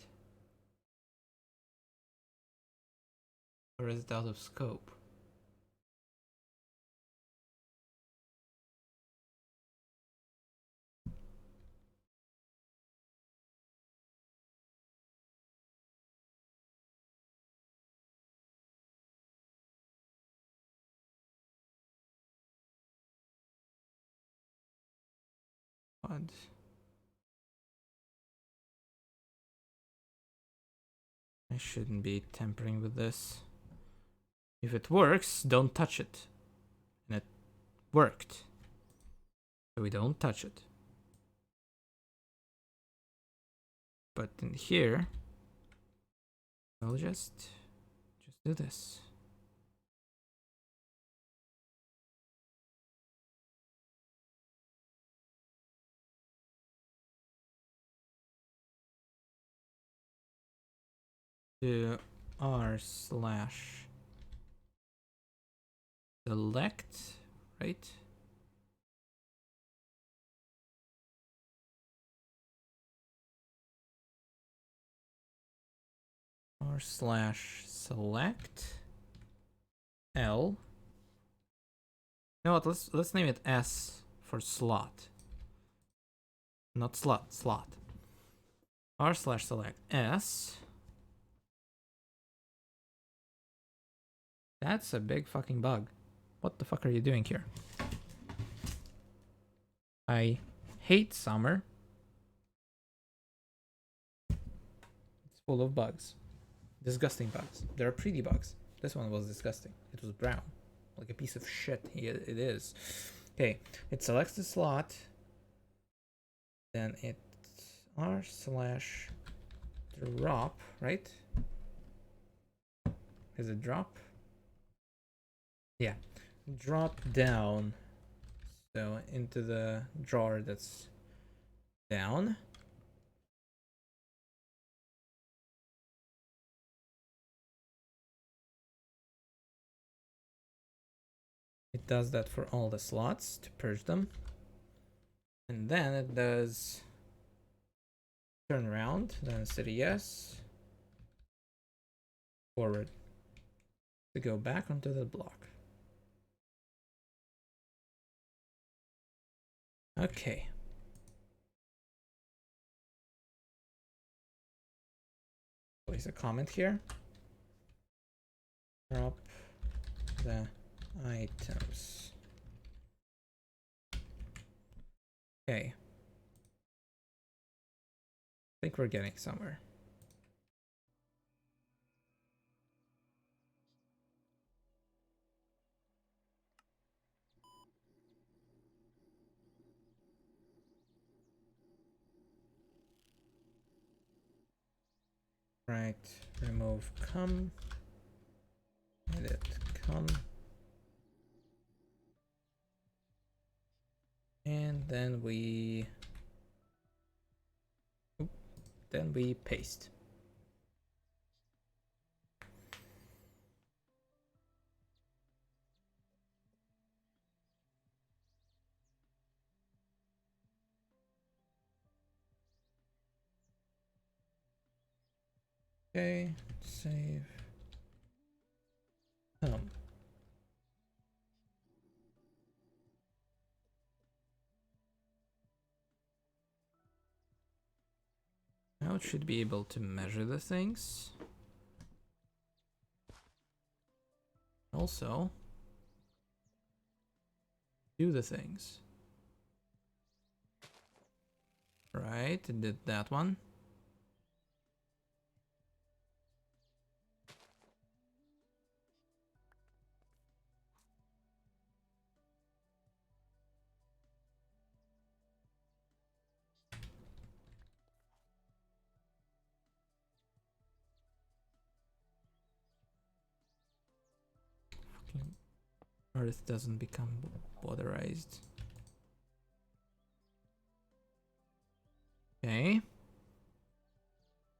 Or is it out of scope? Odd. I shouldn't be tampering with this. If it works, don't touch it. And it worked. So we don't touch it. But in here, I'll just do this. Do r slash select right? /select L. You know what? Let's name it S for slot, not slot. Slot. /select S. That's a big fucking bug. What the fuck are you doing here? I hate summer. It's full of bugs. Disgusting bugs. There are pretty bugs. This one was disgusting. It was brown. Like a piece of shit. It is. Okay. It selects the slot. Then it's r/drop, right? Is it drop? Yeah. Drop down. So into the drawer that's down. It does that for all the slots to purge them. And then it does turn around, then city yes, forward to go back onto the block. Okay. Place a comment here. Drop the items. Okay. I think we're getting somewhere. Right, remove come, edit come, and then we paste. Okay, save. Now it should be able to measure the things. Also, do the things. Right, it did that one. Fucking Earth doesn't become waterized. Okay.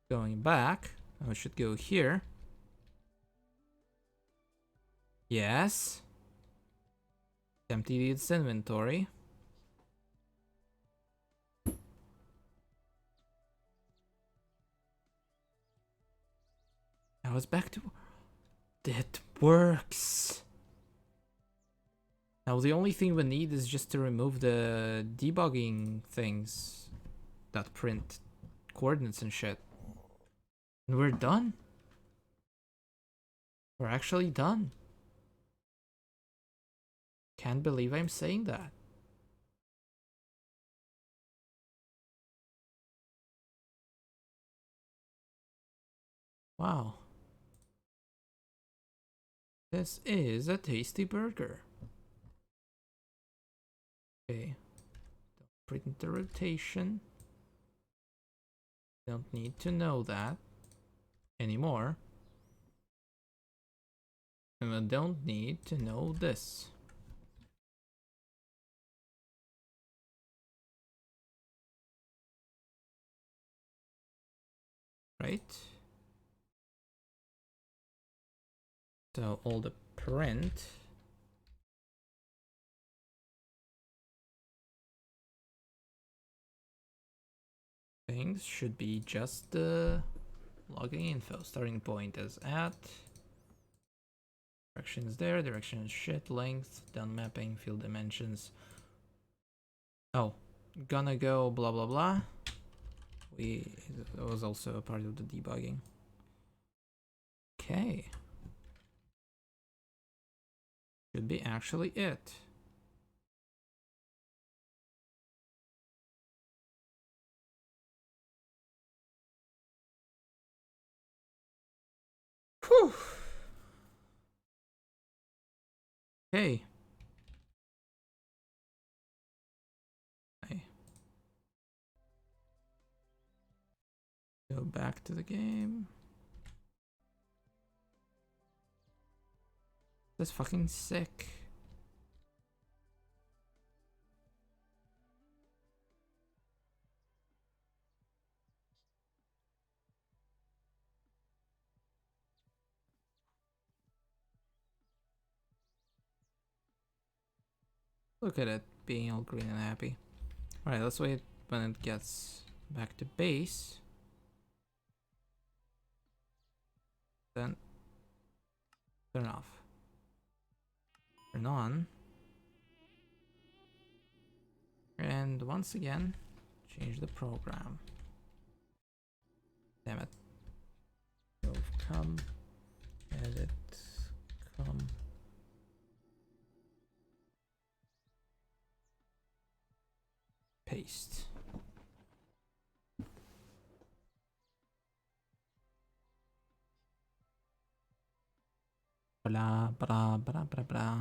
Going back, I should go here. Yes. Empty its inventory. Now it's back to... That works. Now the only thing we need is just to remove the debugging things that print coordinates and shit. And we're done. We're actually done. Can't believe I'm saying that. Wow. This is a tasty burger. Okay. Don't print the rotation. Don't need to know that anymore. And I don't need to know this. Right? So all the print things should be just the logging info. Starting point is at. Direction is there. Direction is shit. Length. Done mapping. Field dimensions. Oh, gonna go blah blah blah. That was also a part of the debugging. Okay. Should be actually it. Whew. Okay. Go back to the game. That's fucking sick. Look at it being all green and happy. Alright, let's wait when it gets back to base. Then turn off. Turn on. And once again, change the program. Damn it. Go come, edit, come. Paste. Blah, blah, blah, blah, blah.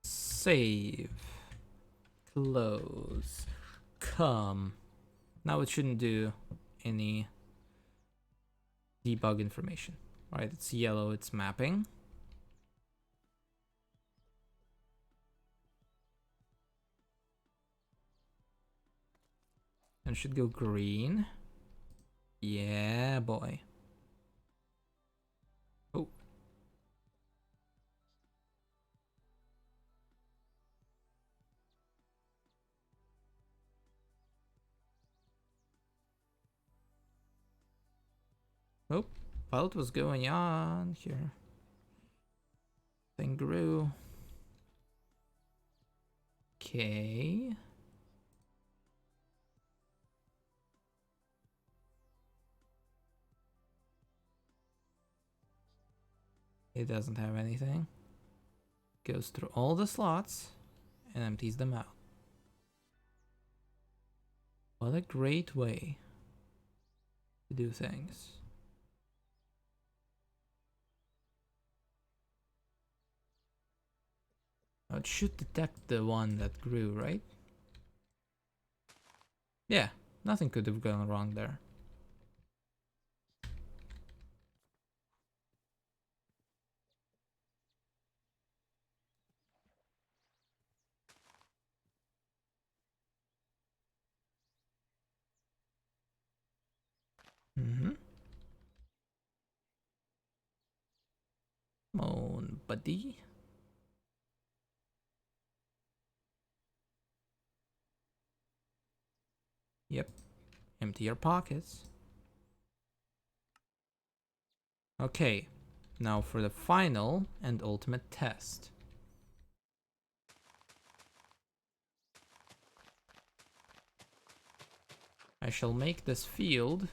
Save. Close. Come. Now it shouldn't do any debug information. Alright, it's yellow, it's mapping. And should go green. Yeah, boy. Oh. Oh, what was going on here? Thing grew. Okay. It doesn't have anything. Goes through all the slots and empties them out. What a great way to do things. Now it should detect the one that grew, right? Yeah, nothing could have gone wrong there. Mm-hmm. Come on, buddy. Yep. Empty your pockets. Okay. Now for the final and ultimate test. I shall make this field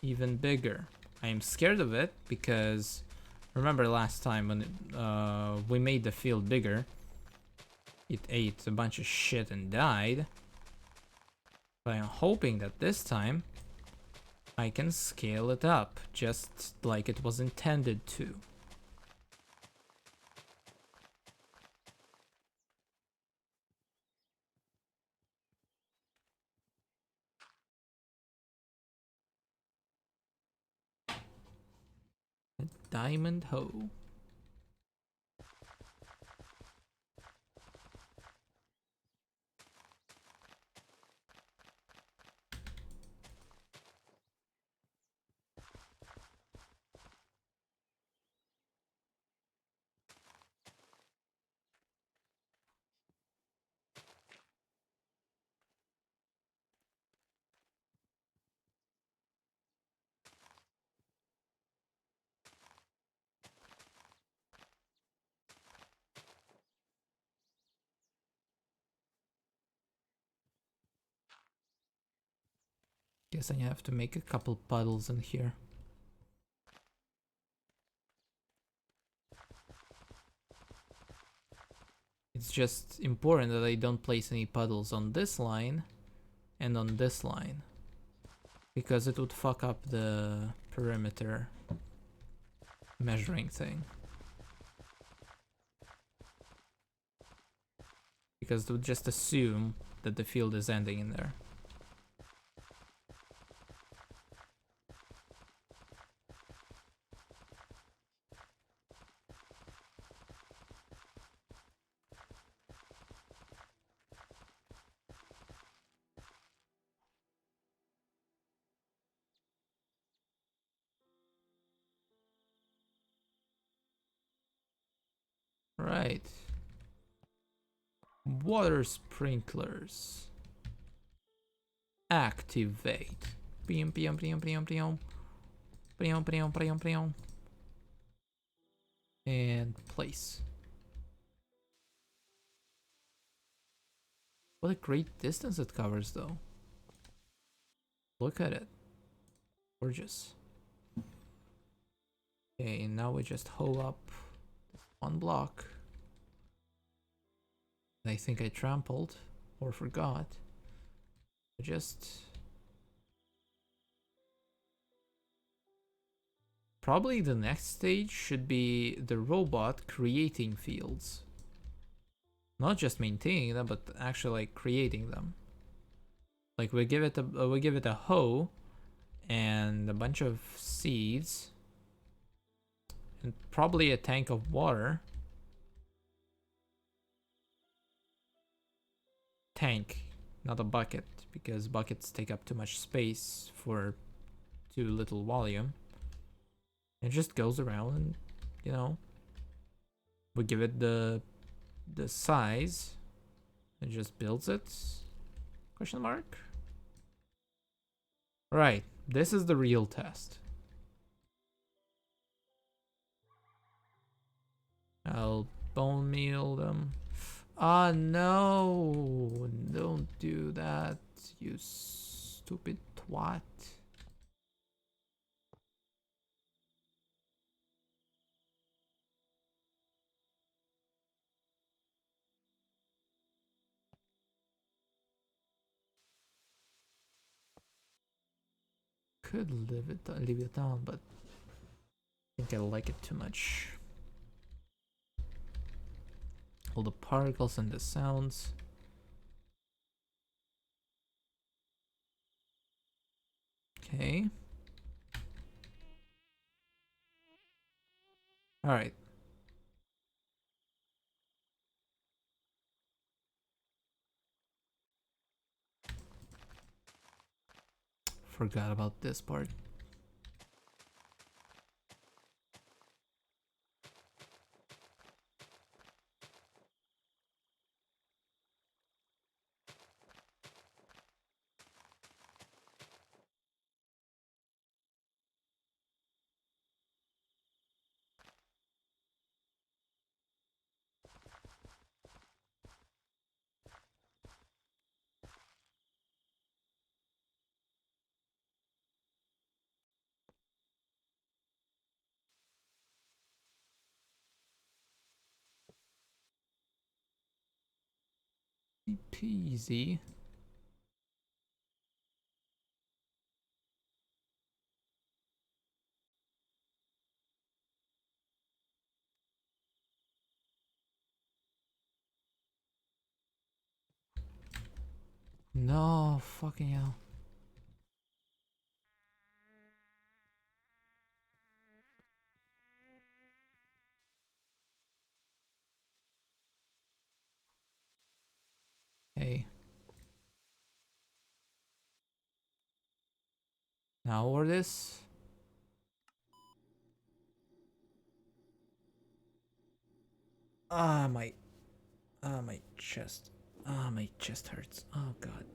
even bigger. I am scared of it because remember last time when we made the field bigger, it ate a bunch of shit and died. But I'm hoping that this time I can scale it up just like it was intended to. A diamond hoe. Guess I have to make a couple puddles in here. It's just important that I don't place any puddles on this line and on this line, because it would fuck up the perimeter measuring thing. Because it would just assume that the field is ending in there. Right. Water sprinklers. Activate. Prium, prium, prium, prium, prium. Prium, prium, prium, prium. And place. What a great distance it covers, though. Look at it. Gorgeous. Okay, now we just hoe up this one block. I think I trampled or forgot. Just probably the next stage should be the robot creating fields. Not just maintaining them, but actually like creating them. Like we give it a hoe and a bunch of seeds and probably a tank of water. Tank, not a bucket, because buckets take up too much space for too little volume. It just goes around and, you know, we give it the size. It just builds it. Question mark? Right, this is the real test. I'll bone meal them. Ah, no! Don't do that, you stupid twat. Could leave it down, but I think I like it too much. All the particles and the sounds. Okay. Alright. Forgot about this part. Peasy. No, fucking hell. Hey. Now over this. My chest. My chest hurts. Oh god.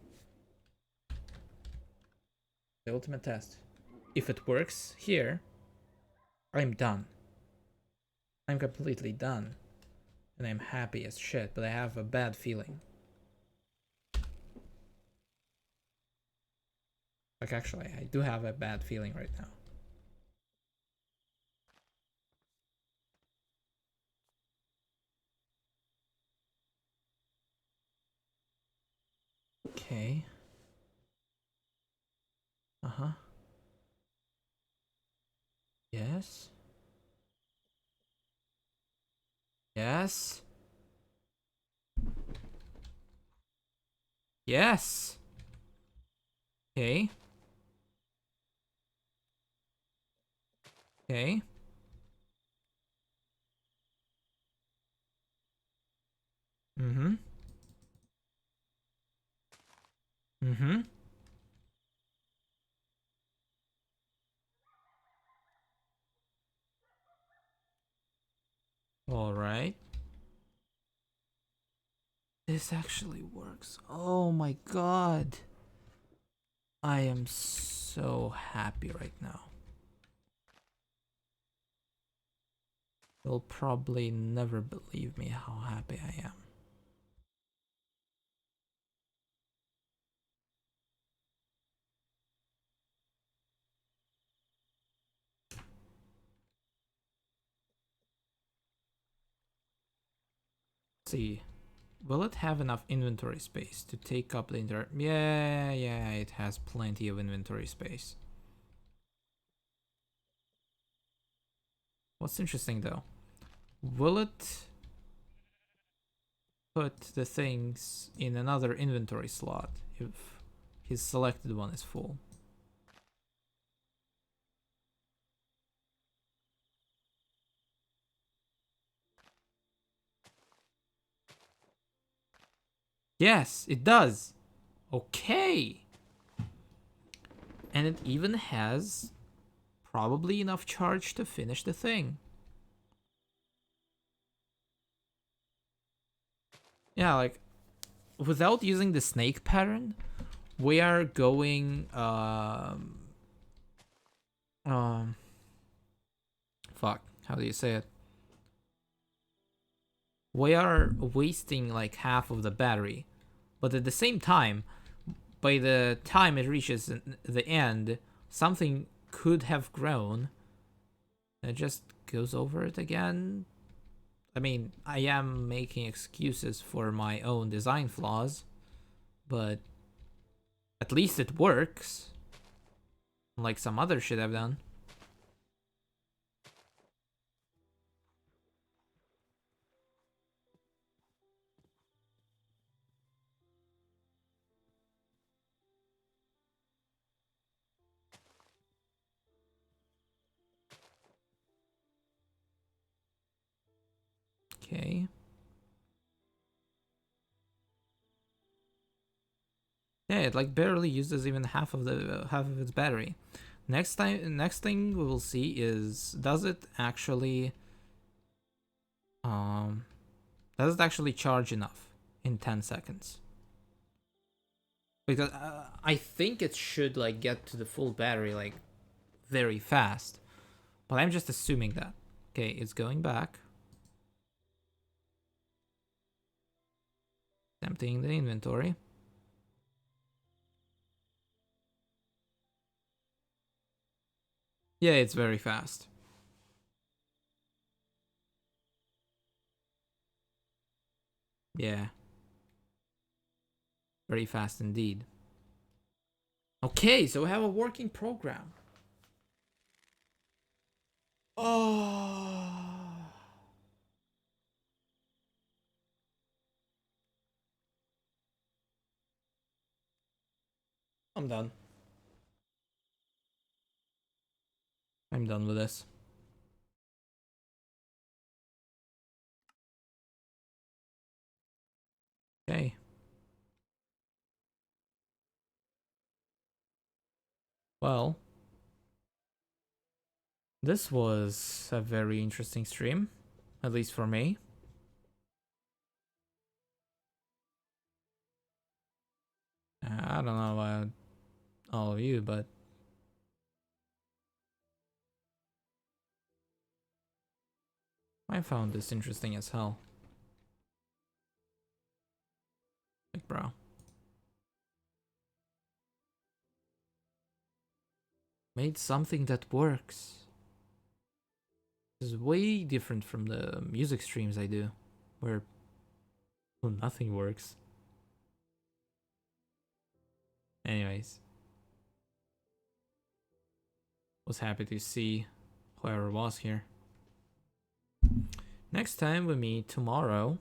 The ultimate test. If it works here, I'm done. I'm completely done. And I'm happy as shit, but I have a bad feeling. Like, actually, I do have a bad feeling right now. Okay. Uh-huh. Yes. Yes. Yes. Okay. Okay. Mm-hmm. Mm-hmm. All right. This actually works. Oh my god. I am so happy right now. You'll probably never believe me how happy I am. Let's see. Will it have enough inventory space to take up the entire... Yeah, it has plenty of inventory space. What's interesting though, will it put the things in another inventory slot if his selected one is full? Yes, it does. Okay. And it even has probably enough charge to finish the thing. Yeah, like without using the snake pattern, we are going um fuck, how do you say it? We are wasting like half of the battery, but at the same time, by the time it reaches the end, something could have grown. It just goes over it again. I mean, I am making excuses for my own design flaws, but at least it works. Unlike some other shit I've done. Okay. Yeah, it like barely uses even half of its battery. Next thing we will see is does it actually um does it actually charge enough in 10 seconds? Because I think it should like get to the full battery like very fast, but I'm just assuming that. Okay, it's going back, emptying the inventory. Yeah, it's very fast. Yeah, very fast indeed. Okay, so we have a working program. Oh, I'm done. I'm done with this. Okay. Well, this was a very interesting stream, at least for me. I don't know about all of you, but I found this interesting as hell. Like, bro. Made something that works. This is way different from the music streams I do, where nothing works. Anyways, was happy to see whoever was here. Next time we meet tomorrow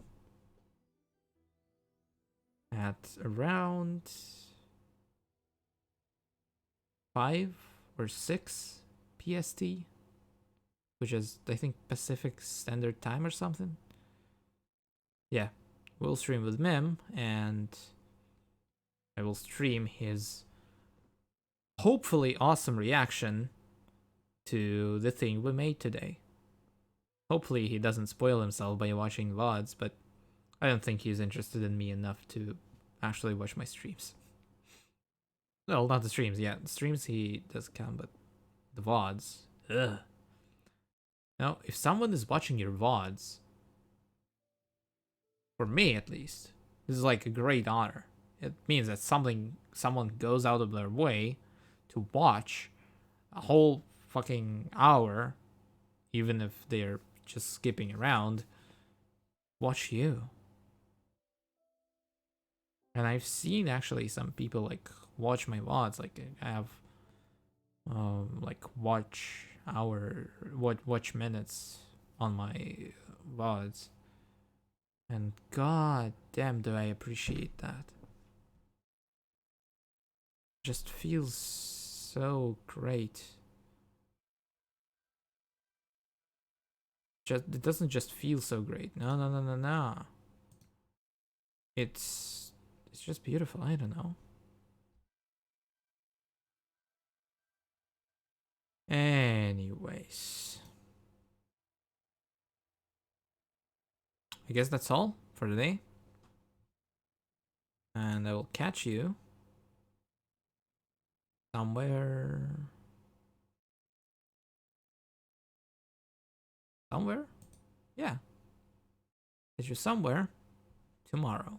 at around 5 or 6 PST, which is, I think, Pacific Standard Time or something. Yeah, we'll stream with Mim, and I will stream his hopefully awesome reaction to the thing we made today. Hopefully he doesn't spoil himself by watching VODs, but I don't think he's interested in me enough to actually watch my streams. No, not the streams, yeah. The streams he does come, but the VODs. Ugh. Now, if someone is watching your VODs, for me at least, this is like a great honor. It means that someone goes out of their way to watch a whole fucking hour, even if they're just skipping around, watch you. And I've seen actually some people like watch my VODs, like I have like watch minutes on my VODs. And god damn do I appreciate that. Just feels so great. It doesn't just feel so great. No. It's just beautiful. I don't know. Anyways, I guess that's all for today. And I will catch you somewhere. Somewhere? Yeah. Catch you somewhere tomorrow.